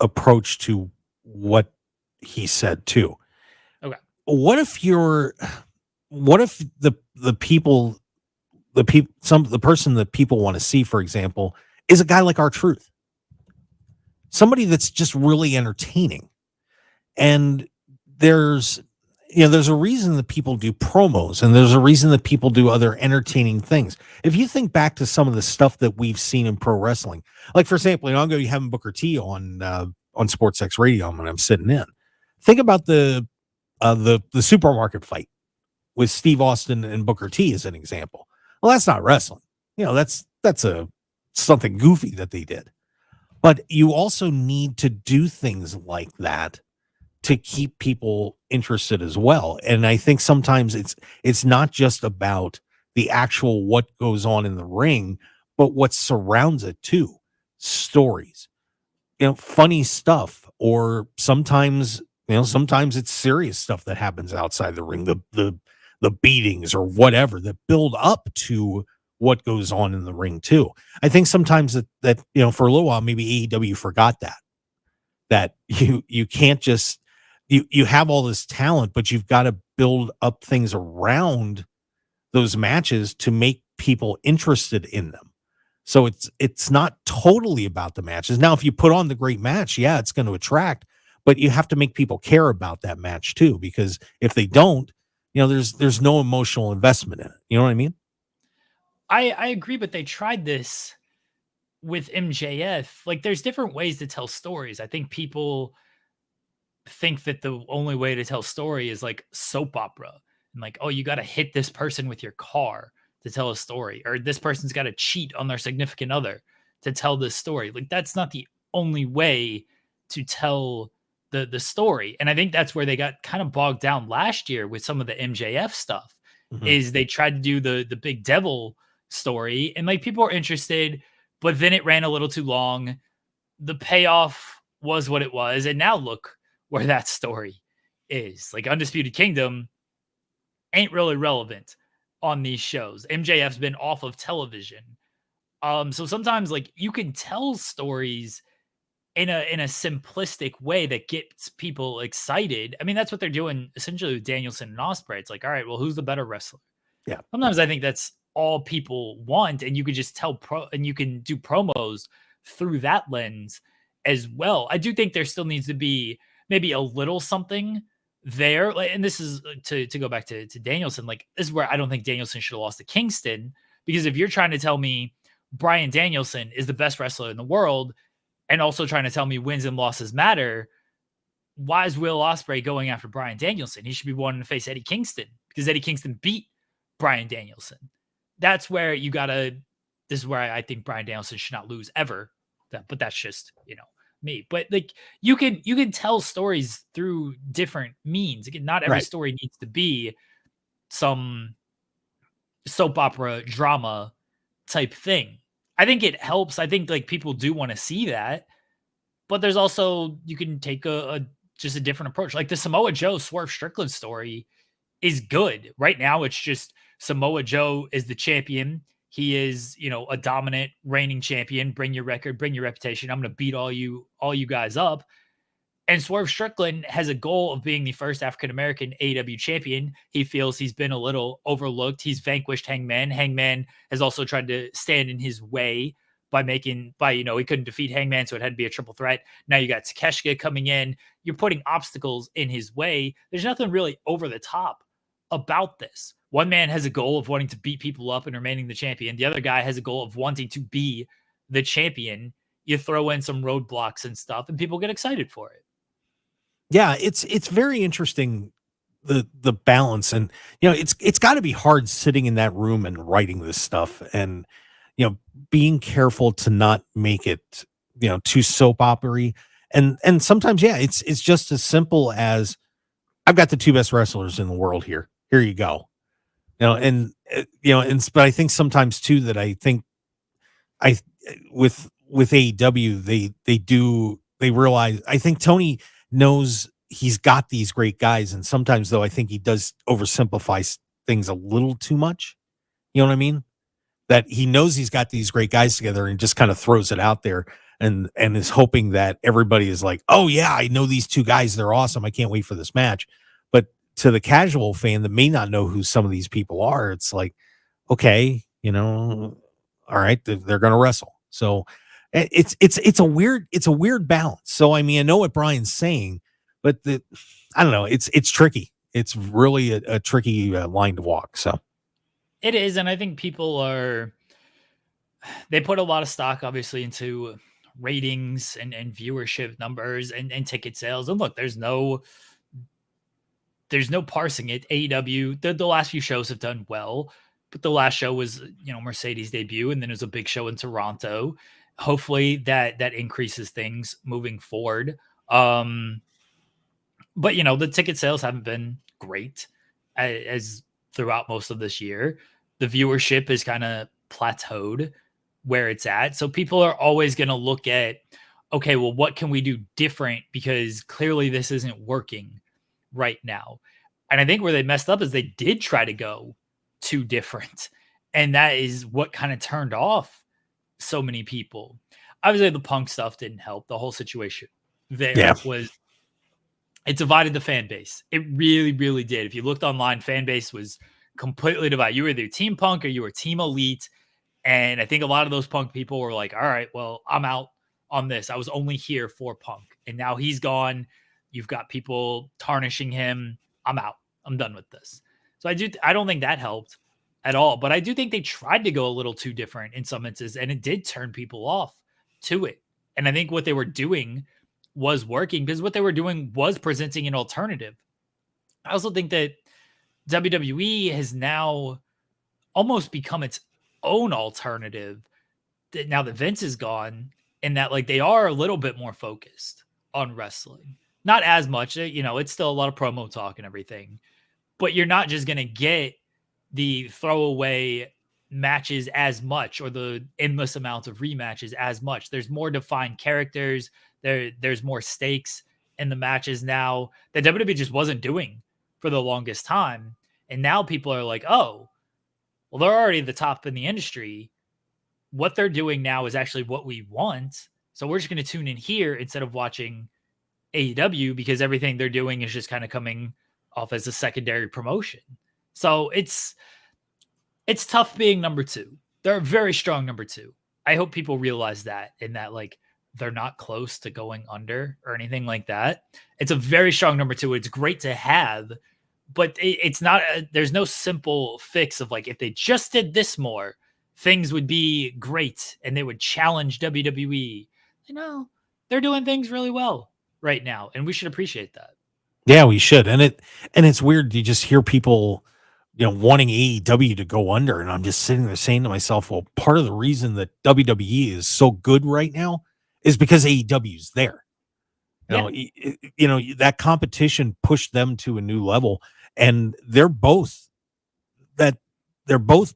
approach to what he said too. Okay. What if the person that people want to see, for example, is a guy like R-Truth, somebody that's just really entertaining, and there's a reason that people do promos, and there's a reason that people do other entertaining things. If you think back to some of the stuff that we've seen in pro wrestling, like for example, I'm going to be having Booker T on SportsX Radio when I'm sitting in. Think about the supermarket fight with Steve Austin and Booker T as an example. Well, that's not wrestling. That's something goofy that they did. But you also need to do things like that to keep people interested as well. And I think sometimes it's not just about the actual what goes on in the ring, but what surrounds it too. Stories, funny stuff, or sometimes it's serious stuff that happens outside the ring, the beatings or whatever that build up to what goes on in the ring too. I think sometimes that for a little while, maybe AEW forgot that you can't just, you have all this talent, but you've got to build up things around those matches to make people interested in them. So it's not totally about the matches. Now, if you put on the great match, yeah, it's going to attract, but you have to make people care about that match too, because if they don't, there's no emotional investment in it. You know what I mean? I agree, but they tried this with MJF. Like, there's different ways to tell stories. I think people think that the only way to tell story is like soap opera, and like, oh, you got to hit this person with your car to tell a story, or this person's got to cheat on their significant other to tell this story. Like, that's not the only way to tell the story. And I think that's where they got kind of bogged down last year with some of the MJF stuff. Is they tried to do the Big Devil story, and like people were interested, but then it ran a little too long. The payoff was what it was, and now look where that story is. Like, Undisputed Kingdom ain't really relevant on these shows. MJF's been off of television. So sometimes like you can tell stories in a simplistic way that gets people excited. I mean, that's what they're doing essentially with Danielson and Ospreay. It's like, all right, well, who's the better wrestler? Yeah. Sometimes I think that's all people want, and you could just and you can do promos through that lens as well. I do think there still needs to be maybe a little something there. And this is to go back to Danielson. Like, this is where I don't think Danielson should have lost to Kingston, because if you're trying to tell me Bryan Danielson is the best wrestler in the world and also trying to tell me wins and losses matter, why is Will Ospreay going after Bryan Danielson? He should be wanting to face Eddie Kingston, because Eddie Kingston beat Bryan Danielson. That's where this is where I think Bryan Danielson should not lose ever. But that's just, me. But like, you can tell stories through different means. Again, not every story needs to be some soap opera drama type thing. I think it helps. I think like people do want to see that, but there's also, you can take just a different approach. Like the Samoa Joe Swerve Strickland story is good. Right now, it's just Samoa Joe is the champion. He is, a dominant reigning champion. Bring your record, bring your reputation. I'm going to beat all you guys up. And Swerve Strickland has a goal of being the first African-American AEW champion. He feels he's been a little overlooked. He's vanquished Hangman. Hangman has also tried to stand in his way by he couldn't defeat Hangman, so it had to be a triple threat. Now you got Takeshita coming in. You're putting obstacles in his way. There's nothing really over the top about this. One man has a goal of wanting to beat people up and remaining the champion. The other guy has a goal of wanting to be the champion. You throw in some roadblocks and stuff, and people get excited for it. Yeah, it's very interesting, the balance, and it's got to be hard sitting in that room and writing this stuff, and being careful to not make it too soap opera-y, and sometimes it's just as simple as, I've got the two best wrestlers in the world here. Here you go. But I think sometimes too that with AEW they realize, I think Tony knows he's got these great guys, and sometimes though I think he does oversimplify things a little too much. You know what I mean? That he knows he's got these great guys together and just kind of throws it out there and is hoping that everybody is like, oh yeah, I know these two guys, they're awesome, I can't wait for this match. But to the casual fan that may not know who some of these people are, it's like, okay, all right, they're going to wrestle. So it's a weird balance. So I mean, I know what Brian's saying, but I don't know. It's tricky. It's really a tricky line to walk. So it is, and I think people they put a lot of stock, obviously, into ratings and viewership numbers and ticket sales. And look, there's no parsing it. AEW, the last few shows have done well, but the last show was, Mercedes' debut, and then it was a big show in Toronto. Hopefully that increases things moving forward. But the ticket sales haven't been great as throughout most of this year. The viewership is kind of plateaued where it's at. So people are always going to look at, okay, well, what can we do different? Because clearly this isn't working right now. And I think where they messed up is they did try to go too different. And that is what kind of turned off so many people. Obviously, the Punk stuff didn't help. The whole situation there it divided the fan base. It really, really did. If you looked online, fan base was completely divided. You were either Team Punk or you were Team Elite. And I think a lot of those Punk people were like, all right, well, I'm out on this. I was only here for Punk. And now he's gone. You've got people tarnishing him. I'm out. I'm done with this. So I don't think that helped at all. But I do think they tried to go a little too different in some instances, and it did turn people off to it. And I think what they were doing was working, because what they were doing was presenting an alternative. I also think that WWE has now almost become its own alternative now that Vince is gone, and that like they are a little bit more focused on wrestling. Not as much, it's still a lot of promo talk and everything, but you're not just going to get the throwaway matches as much, or the endless amounts of rematches as much. There's more defined characters. There's more stakes in the matches now that WWE just wasn't doing for the longest time. And now people are like, oh, well, they're already the top in the industry. What they're doing now is actually what we want. So we're just going to tune in here instead of watching AEW, because everything they're doing is just kind of coming off as a secondary promotion. So it's tough being number two. They're a very strong number two. I hope people realize that, and that like they're not close to going under or anything like that. It's a very strong number 2. It's great to have, but it's not, there's no simple fix of like, if they just did this more, things would be great and they would challenge WWE. You know, they're doing things really well right now, and we should appreciate that. Yeah, we should. And it's weird. You just hear people, wanting AEW to go under. And I'm just sitting there saying to myself, well, part of the reason that WWE is so good right now is because AEW is there. That competition pushed them to a new level, and they're both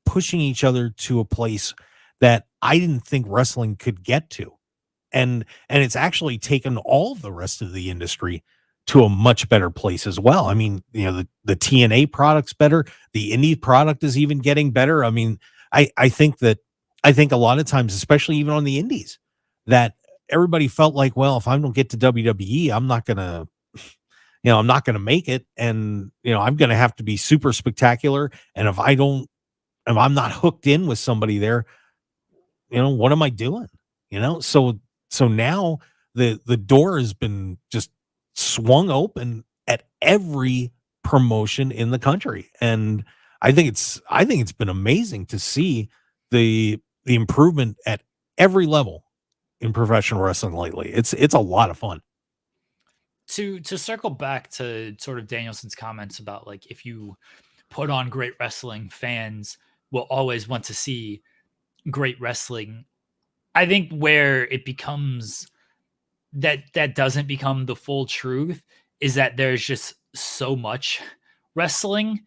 pushing each other to a place that I didn't think wrestling could get to. And it's actually taken all of the rest of the industry to a much better place as well. I mean, the TNA product's better. The indie product is even getting better. I mean, I think a lot of times, especially even on the indies, that everybody felt like, well, if I don't get to WWE, I'm not gonna make it. And, I'm going to have to be super spectacular. And if I'm not hooked in with somebody there, what am I doing? So now the door has been just swung open at every promotion in the country. And I think it's been amazing to see the improvement at every level in professional wrestling lately. It's a lot of fun. To circle back to sort of Danielson's comments about like, if you put on great wrestling, fans will always want to see great wrestling. I think where it becomes that doesn't become the full truth is that there's just so much wrestling.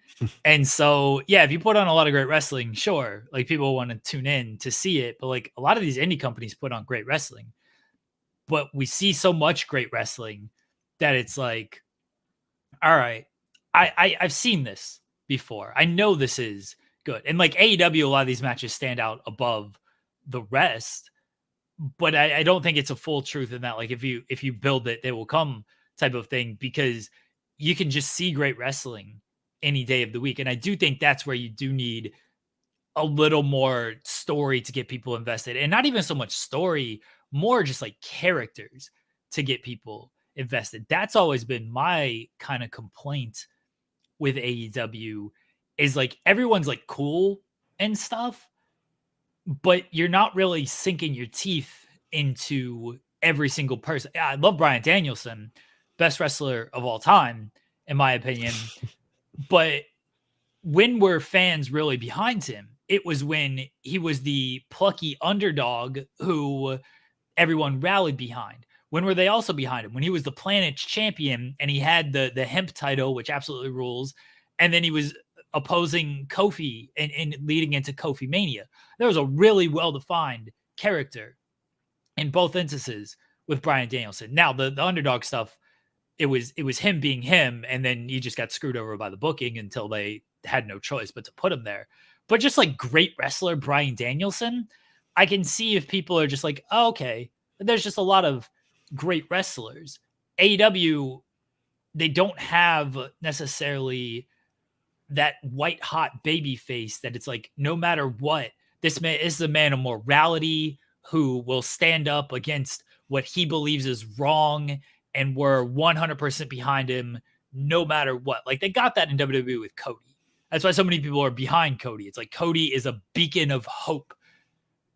And so, yeah, if you put on a lot of great wrestling, sure, like people want to tune in to see it. But like a lot of these indie companies put on great wrestling, but we see so much great wrestling that it's like, all right, I've seen this before. I know this is good. And like AEW, a lot of these matches stand out above the rest, but I don't think it's a full truth in that. Like if you build it, they will come type of thing, because you can just see great wrestling any day of the week. And I do think that's where you do need a little more story to get people invested, and not even so much story, more just like characters to get people invested. That's always been my kind of complaint with AEW, is like everyone's like cool and stuff, but you're not really sinking your teeth into every single person. I love Bryan Danielson, best wrestler of all time, in my opinion. But when were fans really behind him? It was when he was the plucky underdog who everyone rallied behind. When were they also behind him? When he was the Planet's champion and he had the hemp title, which absolutely rules. And then he was opposing Kofi and leading into Kofi Mania. There was a really well-defined character in both instances with Bryan Danielson. Now the underdog stuff, it was him being him, and then he just got screwed over by the booking until they had no choice but to put him there. But just like great wrestler Bryan Danielson, I can see if people are just like, oh, okay, there's just a lot of great wrestlers. AEW, they don't have necessarily that white hot baby face that it's like, no matter what, this man is a man of morality who will stand up against what he believes is wrong, and we're 100% behind him no matter what. Like they got that in WWE with Cody. That's why so many people are behind Cody. It's like Cody is a beacon of hope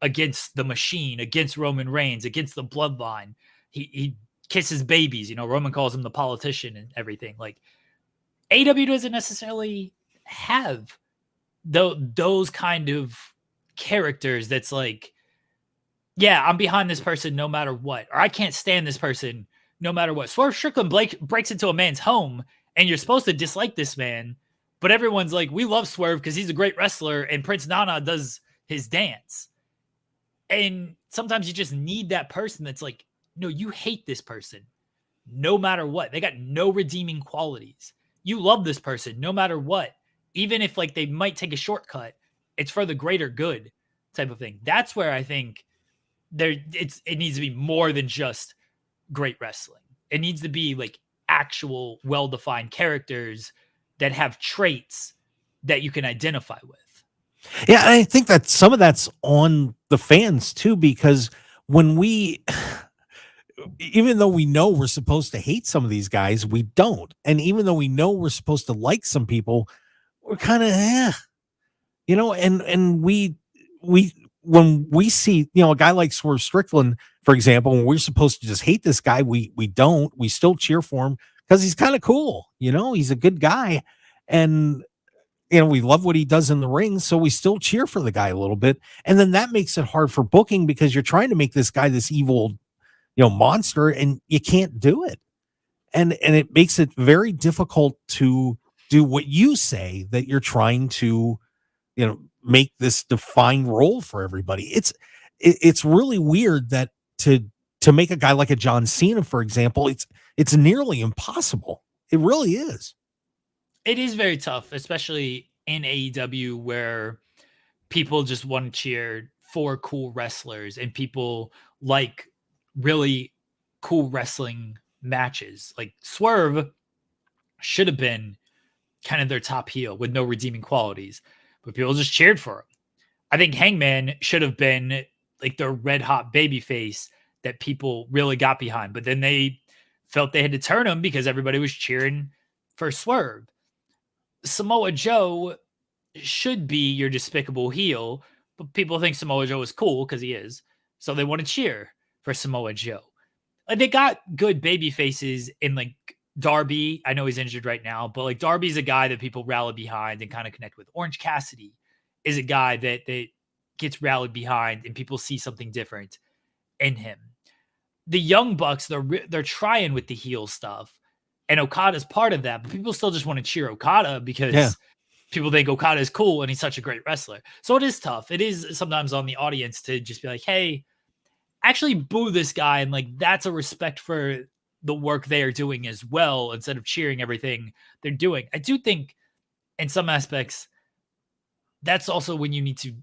against the machine, against Roman Reigns, against the bloodline. He kisses babies. Roman calls him the politician and everything. Like AEW doesn't necessarily have those kind of characters that's like, yeah, I'm behind this person no matter what, or I can't stand this person no matter what. Swerve Strickland breaks into a man's home, and you're supposed to dislike this man, but everyone's like, we love Swerve because he's a great wrestler, and Prince Nana does his dance. And sometimes you just need that person that's like, no, you hate this person no matter what. They got no redeeming qualities. You love this person no matter what. Even if like they might take a shortcut, it's for the greater good type of thing. That's where I think it needs to be more than just great wrestling. It needs to be like actual well-defined characters that have traits that you can identify with. Yeah, I think that some of that's on the fans too, because when we even though we know we're supposed to hate some of these guys, we don't. And even though we know we're supposed to like some people, we're kind of, and we when we see, a guy like Swerve Strickland, for example, when we're supposed to just hate this guy, we don't. We still cheer for him because he's kind of cool. He's a good guy. And, we love what he does in the ring. So we still cheer for the guy a little bit. And then that makes it hard for booking because you're trying to make this guy this evil, monster, and you can't do it. And it makes it very difficult to do what you say, that you're trying to, make this defined role for everybody. It's really weird that to make a guy like a John Cena, for example, it's nearly impossible. It really is. It is very tough, especially in AEW, where people just want to cheer for cool wrestlers and people like really cool wrestling matches. Like Swerve should have been kind of their top heel with no redeeming qualities, but people just cheered for him. I think Hangman should have been like their red hot babyface that people really got behind, but then they felt they had to turn him because everybody was cheering for Swerve. Samoa Joe should be your despicable heel, but people think Samoa Joe is cool because he is. So they want to cheer for Samoa Joe. They got good baby faces in like Darby. I know he's injured right now, but like Darby's a guy that people rally behind and kind of connect with. Orange Cassidy is a guy that gets rallied behind and people see something different in him. The Young Bucks, they're trying with the heel stuff. And Okada's part of that, but people still just want to cheer Okada because people think Okada is cool and he's such a great wrestler. So it is tough. It is sometimes on the audience to just be like, hey, actually boo this guy. And like, that's a respect for the work they are doing as well, instead of cheering everything they're doing. I do think in some aspects, that's also when you need to,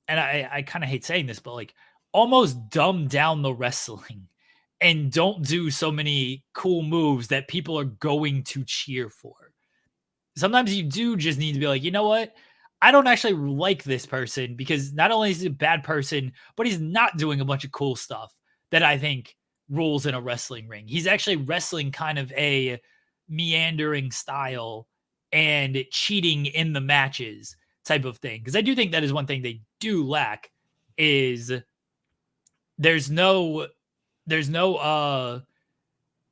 and I kind of hate saying this, but like almost dumb down the wrestling. And don't do so many cool moves that people are going to cheer for. Sometimes you do just need to be like, you know what? I don't actually like this person because not only is he a bad person, but he's not doing a bunch of cool stuff that I think rules in a wrestling ring. He's actually wrestling kind of a meandering style and cheating in the matches type of thing. Because I do think that is one thing they do lack is there's no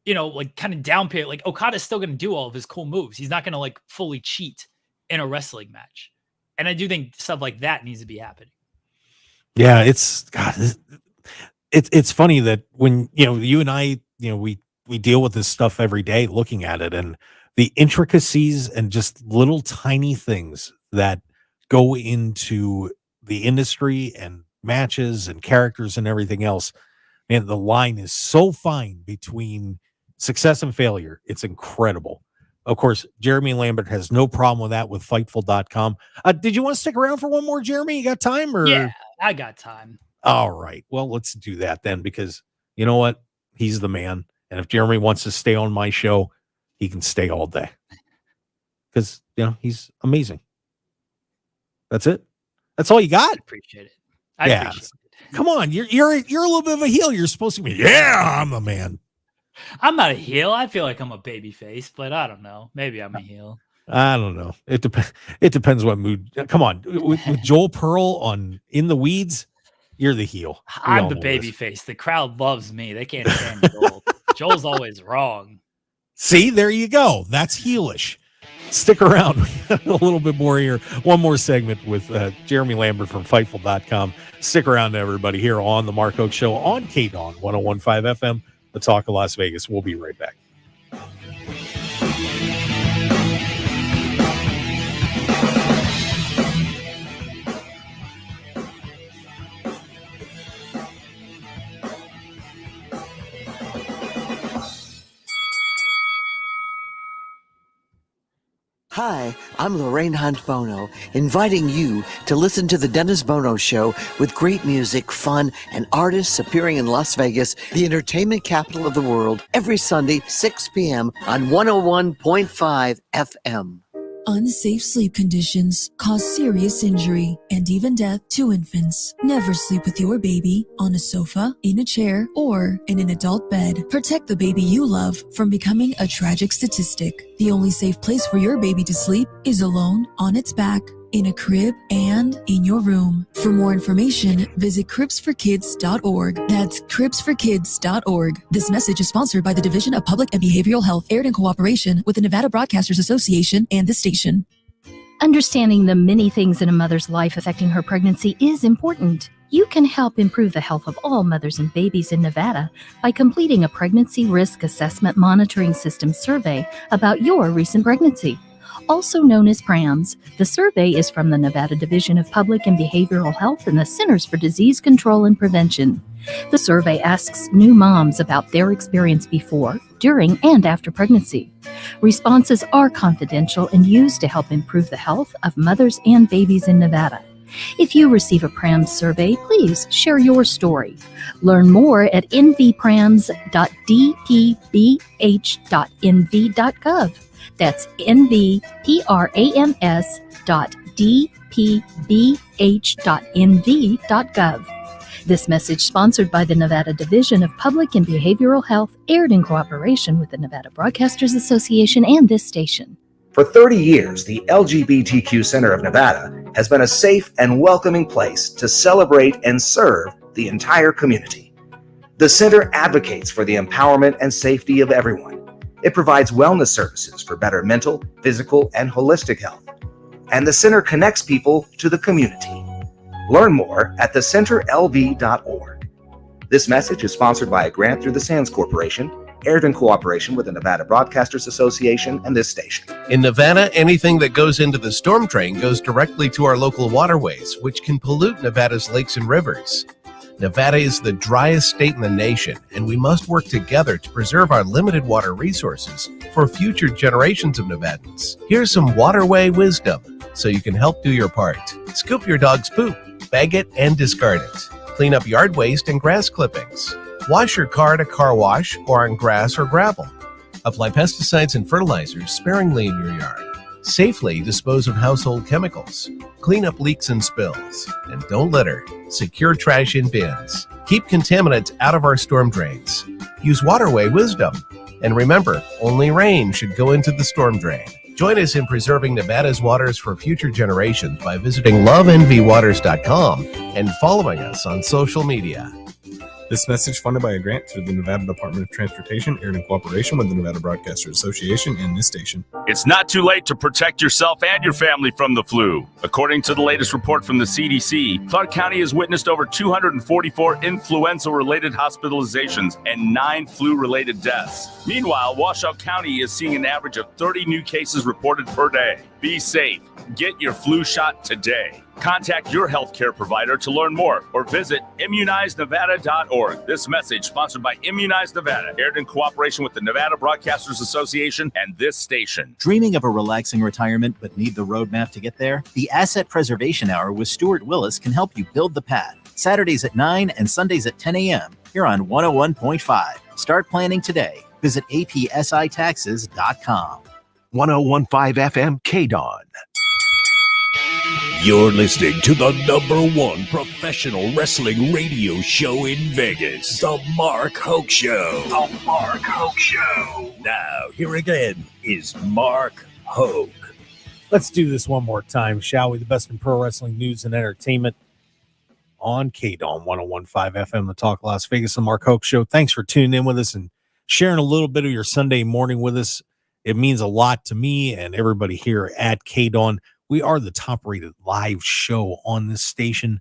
like kind of down period. Like Okada's still going to do all of his cool moves. He's not going to like fully cheat in a wrestling match. And I do think stuff like that needs to be happening. Yeah, it's funny that when, you and I, we deal with this stuff every day looking at it, and the intricacies and just little tiny things that go into the industry and matches and characters and everything else. Man, the line is so fine between success and failure. It's incredible. Of course, Jeremy Lambert has no problem with that with Fightful.com. Did you want to stick around for one more, Jeremy? You got time? Or? Yeah, I got time. All right. Well, let's do that then, because you know what? He's the man. And if Jeremy wants to stay on my show, he can stay all day. Because, he's amazing. That's it. That's all you got? Appreciate it. I appreciate it. Come on, you're a little bit of a heel. You're supposed to be. Yeah, I'm the man. I'm not a heel. I feel like I'm a baby face, but I don't know. Maybe I'm a heel. I don't know. It depends what mood. Come on, with Joel Pearl on In the Weeds, you're the heel. I'm the baby face. The crowd loves me. They can't stand Joel. Joel's always wrong. See, there you go. That's heelish. Stick around a little bit more here. One more segment with Jeremy Lambert from Fightful.com. Stick around, everybody, here on the Mark Hoke Show on KDAWN 101.5 FM, the Talk of Las Vegas. We'll be right back. Hi, I'm Lorraine Hunt Bono, inviting you to listen to The Dennis Bono Show with great music, fun, and artists appearing in Las Vegas, the entertainment capital of the world, every Sunday, 6 p.m. on 101.5 FM. Unsafe sleep conditions cause serious injury and even death to infants. Never sleep with your baby on a sofa, in a chair, or in an adult bed. Protect the baby you love from becoming a tragic statistic. The only safe place for your baby to sleep is alone, on its back, in a crib, and in your room. For more information, visit cribsforkids.org. That's cribsforkids.org. This message is sponsored by the Division of Public and Behavioral Health, aired in cooperation with the Nevada Broadcasters Association and this station. Understanding the many things in a mother's life affecting her pregnancy is important. You can help improve the health of all mothers and babies in Nevada by completing a Pregnancy Risk Assessment Monitoring System survey about your recent pregnancy. Also known as PRAMS, the survey is from the Nevada Division of Public and Behavioral Health and the Centers for Disease Control and Prevention. The survey asks new moms about their experience before, during, and after pregnancy. Responses are confidential and used to help improve the health of mothers and babies in Nevada. If you receive a PRAMS survey, please share your story. Learn more at nvprams.dpbh.nv.gov. That's nvprams.dpbh.nv.gov. This message sponsored by the Nevada Division of Public and Behavioral Health, aired in cooperation with the Nevada Broadcasters Association and this station. For 30 years, the LGBTQ Center of Nevada has been a safe and welcoming place to celebrate and serve the entire community. The center advocates for the empowerment and safety of everyone. It provides wellness services for better mental, physical, and holistic health. And the center connects people to the community. Learn more at thecenterlv.org. This message is sponsored by a grant through the Sands Corporation, aired in cooperation with the Nevada Broadcasters Association and this station. In Nevada, anything that goes into the storm drain goes directly to our local waterways, which can pollute Nevada's lakes and rivers. Nevada is the driest state in the nation, and we must work together to preserve our limited water resources for future generations of Nevadans. Here's some waterway wisdom so you can help do your part. Scoop your dog's poop, bag it, and discard it. Clean up yard waste and grass clippings. Wash your car at a car wash or on grass or gravel. Apply pesticides and fertilizers sparingly in your yard. Safely dispose of household chemicals. Clean up leaks and spills. And don't litter. Secure trash in bins. Keep contaminants out of our storm drains. Use waterway wisdom. And remember, only rain should go into the storm drain. Join us in preserving Nevada's waters for future generations by visiting lovenvwaters.com and following us on social media. This message funded by a grant through the Nevada Department of Transportation, aired in cooperation with the Nevada Broadcasters Association and this station. It's not too late to protect yourself and your family from the flu. According to the latest report from the CDC, Clark County has witnessed over 244 influenza-related hospitalizations and 9 flu-related deaths. Meanwhile, Washoe County is seeing an average of 30 new cases reported per day. Be safe. Get your flu shot today. Contact your healthcare provider to learn more or visit immunizenevada.org. This message sponsored by Immunize Nevada, aired in cooperation with the Nevada Broadcasters Association and this station. Dreaming of a relaxing retirement but need the roadmap to get there? The Asset Preservation Hour with Stuart Willis can help you build the path. Saturdays at 9 and Sundays at 10 a.m. here on 101.5. Start planning today. Visit apsitaxes.com. 101.5 FM KDAWN. You're listening to the #1 professional wrestling radio show in Vegas, The Mark Hoke Show. The Mark Hoke Show. Now, here again is Mark Hoke. Let's do this one more time, shall we? The best in pro wrestling news and entertainment on KDAWN 101.5 FM, The Talk Las Vegas, The Mark Hoke Show. Thanks for tuning in with us and sharing a little bit of your Sunday morning with us. It means a lot to me and everybody here at KDAWN. We are the top-rated live show on this station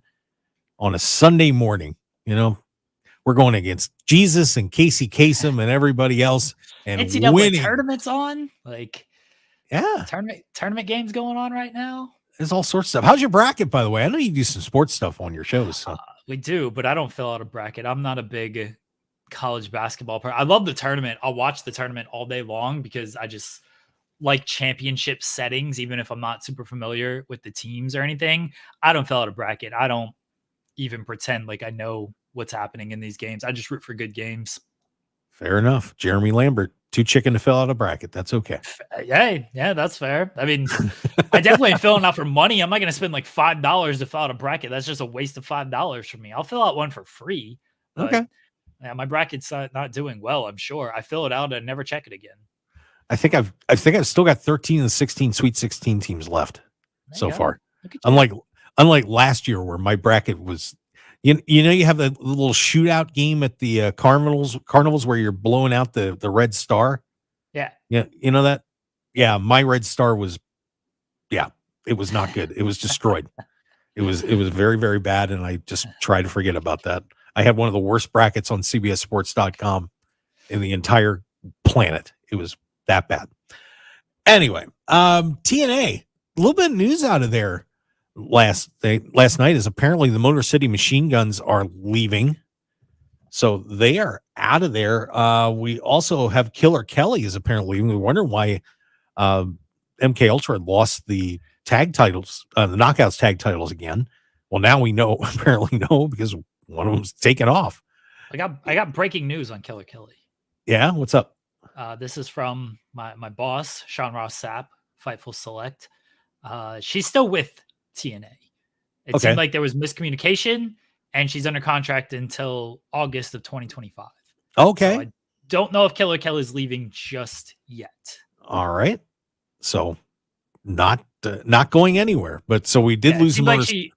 on a Sunday morning. You know, we're going against Jesus and Casey Kasem and everybody else and NCAA winning. tournaments on, like, yeah, tournament games going on right now. There's all sorts of stuff. How's your bracket, by the way? I know you do some sports stuff on your shows. So. We do, but I don't fill out a bracket. I'm not a big college basketball player. I love the tournament. I'll watch the tournament all day long because I just like championship settings, even if I'm not super familiar with the teams or anything. I don't fill out a bracket. I don't even pretend like I know what's happening in these games. I just root for good games. Fair enough. Jeremy Lambert, too chicken to fill out a bracket. That's okay. Yeah, that's fair. I mean, I definitely am filling out for money. I'm not going to spend like $5 to fill out a bracket. That's just a waste of $5 for me. I'll fill out one for free. But, Okay. yeah, my bracket's not doing well, I'm sure. I fill it out and never check it again. I think I've still got 13 and 16 Sweet 16 teams left so far. Unlike last year where my bracket was, you have the little shootout game at the carnivals where you're blowing out the red star. Yeah. Yeah. You know that? Yeah. My red star was, it was not good. It was destroyed. It was very, very bad. And I just tried to forget about that. I had one of the worst brackets on CBSSports.com in the entire planet. It was that bad. Anyway, TNA, a little bit of news out of there last night is apparently the Motor City Machine Guns are leaving. So they are out of there. We also have Killer Kelly is apparently leaving. We wonder why MK Ultra lost the tag titles, the Knockouts tag titles again. Well, now we know, apparently know, because one of them's taken off. I got breaking news on Killer Kelly. Yeah, what's up? This is from my boss, Sean Ross Sapp, Fightful Select. She's still with TNA. It seemed like there was miscommunication, and she's under contract until August of 2025. Okay. So I don't know if Killer Kelly's leaving just yet. All right. So not going anywhere. But so we did lose the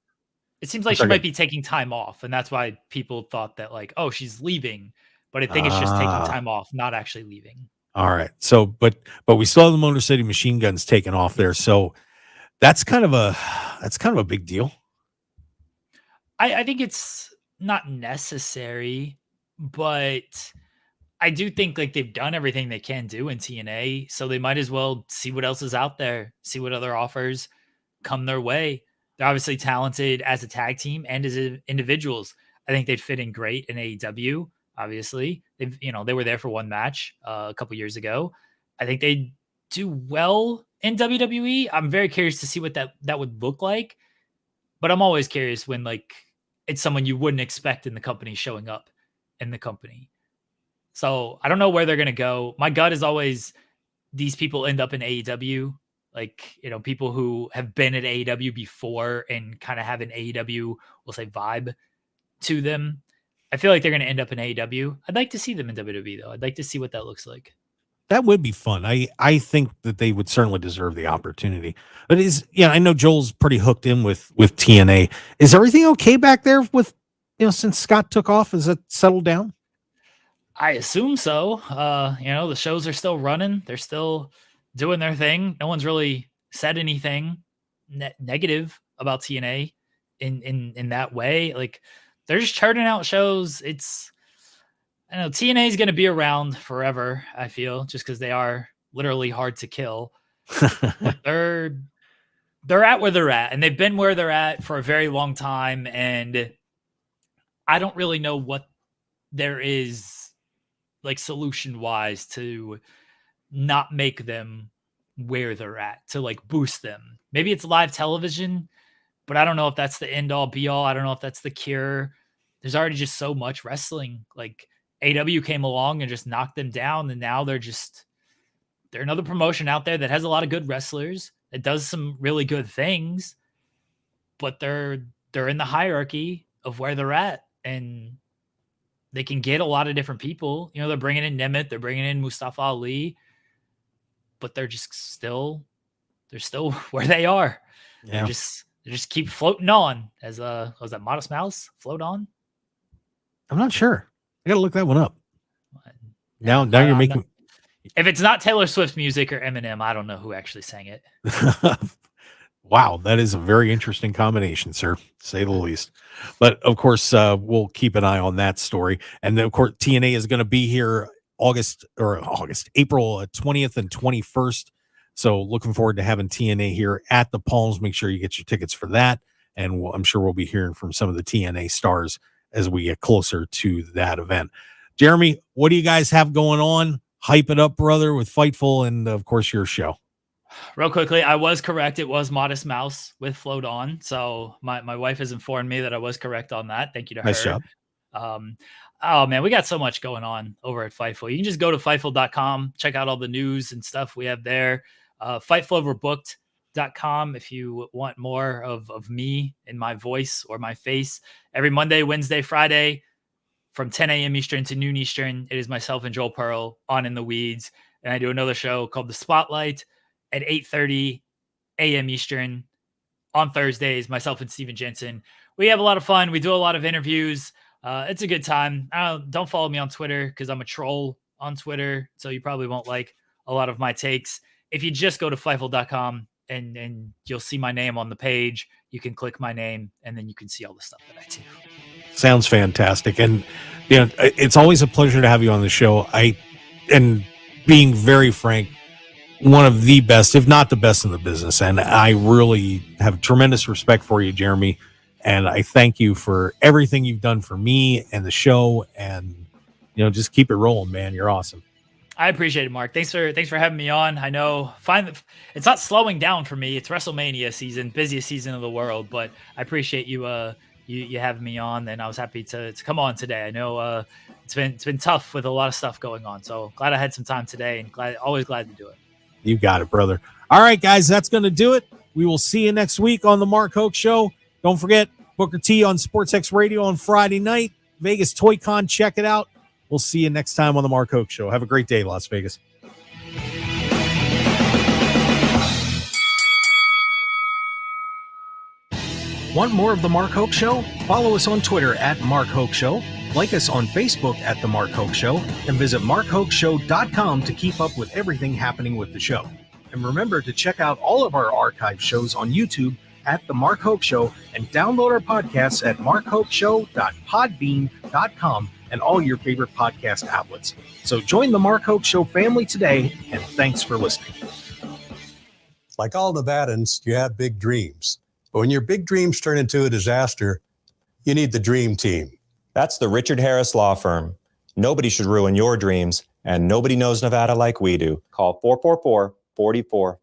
It seems like she might be taking time off, and that's why people thought that, like, oh, she's leaving. But I think it's just taking time off, not actually leaving. All right. So, but we still have the Motor City Machine Guns taken off there. So that's kind of a big deal. I think it's not necessary, but I do think like they've done everything they can do in TNA, so they might as well see what else is out there, see what other offers come their way. They're obviously talented as a tag team and as individuals. I think they'd fit in great in AEW. Obviously, they were there for one match a couple years ago. I think they do well in WWE. I'm very curious to see what that would look like. But I'm always curious when like it's someone you wouldn't expect in the company showing up in the company. So I don't know where they're gonna go. My gut is always these people end up in AEW. Like, people who have been at AEW before and kind of have an AEW, we'll say, vibe to them. I feel like they're going to end up in AEW. I'd like to see them in WWE, though. I'd like to see what that looks like. That would be fun. I think that they would certainly deserve the opportunity. But I know Joel's pretty hooked in with TNA. Is everything okay back there with, since Scott took off? Is it settled down? I assume so. The shows are still running. They're still doing their thing. No one's really said anything negative about TNA in that way. Like, they're just churning out shows. I know TNA is going to be around forever, I feel, just because they are literally hard to kill. They're at where they're at, and they've been where they're at for a very long time. And I don't really know what there is, like, solution-wise to not make them where they're at, to, like, boost them. Maybe it's live television, but I don't know if that's the end-all, be-all. I don't know if that's the cure. There's already just so much wrestling. Like, AW came along and just knocked them down, and now they're another promotion out there that has a lot of good wrestlers, that does some really good things, but they're in the hierarchy of where they're at, and they can get a lot of different people. They're bringing in Nemeth, they're bringing in Mustafa Ali, but they're still where they are. Yeah. They just keep floating on, as was that Modest Mouse float on? I'm not sure. I gotta look that one up. Now you're making. If it's not Taylor Swift music or Eminem, I don't know who actually sang it. Wow, that is a very interesting combination, sir, to say the least. But of course, we'll keep an eye on that story. And then, of course, TNA is going to be here April 20th and 21st. So looking forward to having TNA here at the Palms. Make sure you get your tickets for that. And I'm sure we'll be hearing from some of the TNA stars as we get closer to that event. Jeremy, what do you guys have going on? Hype it up, brother, with Fightful and, of course, your show. Real quickly, I was correct. It was Modest Mouse with Float On. So my wife has informed me that I was correct on that. Thank you to her. Nice job. Oh man, we got so much going on over at Fightful. You can just go to Fightful.com, check out all the news and stuff we have there. Fightfuloverbooked.com if you want more of me and my voice or my face. Every Monday, Wednesday, Friday from 10 a.m. Eastern to noon Eastern, it is myself and Joel Pearl on In the Weeds. And I do another show called The Spotlight at 8:30 a.m. Eastern on Thursdays, myself and Steven Jensen. We have a lot of fun. We do a lot of interviews. It's a good time. Don't follow me on Twitter because I'm a troll on Twitter, so you probably won't like a lot of my takes. If you just go to Fightful.com and you'll see my name on the page, you can click my name and then you can see all the stuff that I do. Sounds fantastic. And it's always a pleasure to have you on the show. And being very frank, one of the best, if not the best in the business. And I really have tremendous respect for you, Jeremy. And I thank you for everything you've done for me and the show. And, just keep it rolling, man. You're awesome. I appreciate it, Mark. Thanks for having me on. I know it's not slowing down for me. It's WrestleMania season, busiest season of the world, but I appreciate you having me on, and I was happy to come on today. I know it's been tough with a lot of stuff going on, so glad I had some time today, and always glad to do it. You got it, brother. All right, guys, that's going to do it. We will see you next week on the Mark Hoke Show. Don't forget, Booker T on SportsX Radio on Friday night. Vegas Toy Con, check it out. We'll see you next time on the Mark Hoke Show. Have a great day, Las Vegas. Want more of the Mark Hoke Show? Follow us on Twitter at Mark Hoke Show. Like us on Facebook at The Mark Hoke Show. And visit markhokeshow.com to keep up with everything happening with the show. And remember to check out all of our archive shows on YouTube at The Mark Hoke Show and download our podcasts at markhokeshow.podbean.com and all your favorite podcast outlets. So join the Mark Hoke Show family today, and thanks for listening. Like all Nevadans, you have big dreams. But when your big dreams turn into a disaster, you need the Dream Team. That's the Richard Harris Law Firm. Nobody should ruin your dreams, and nobody knows Nevada like we do. Call 444-4444.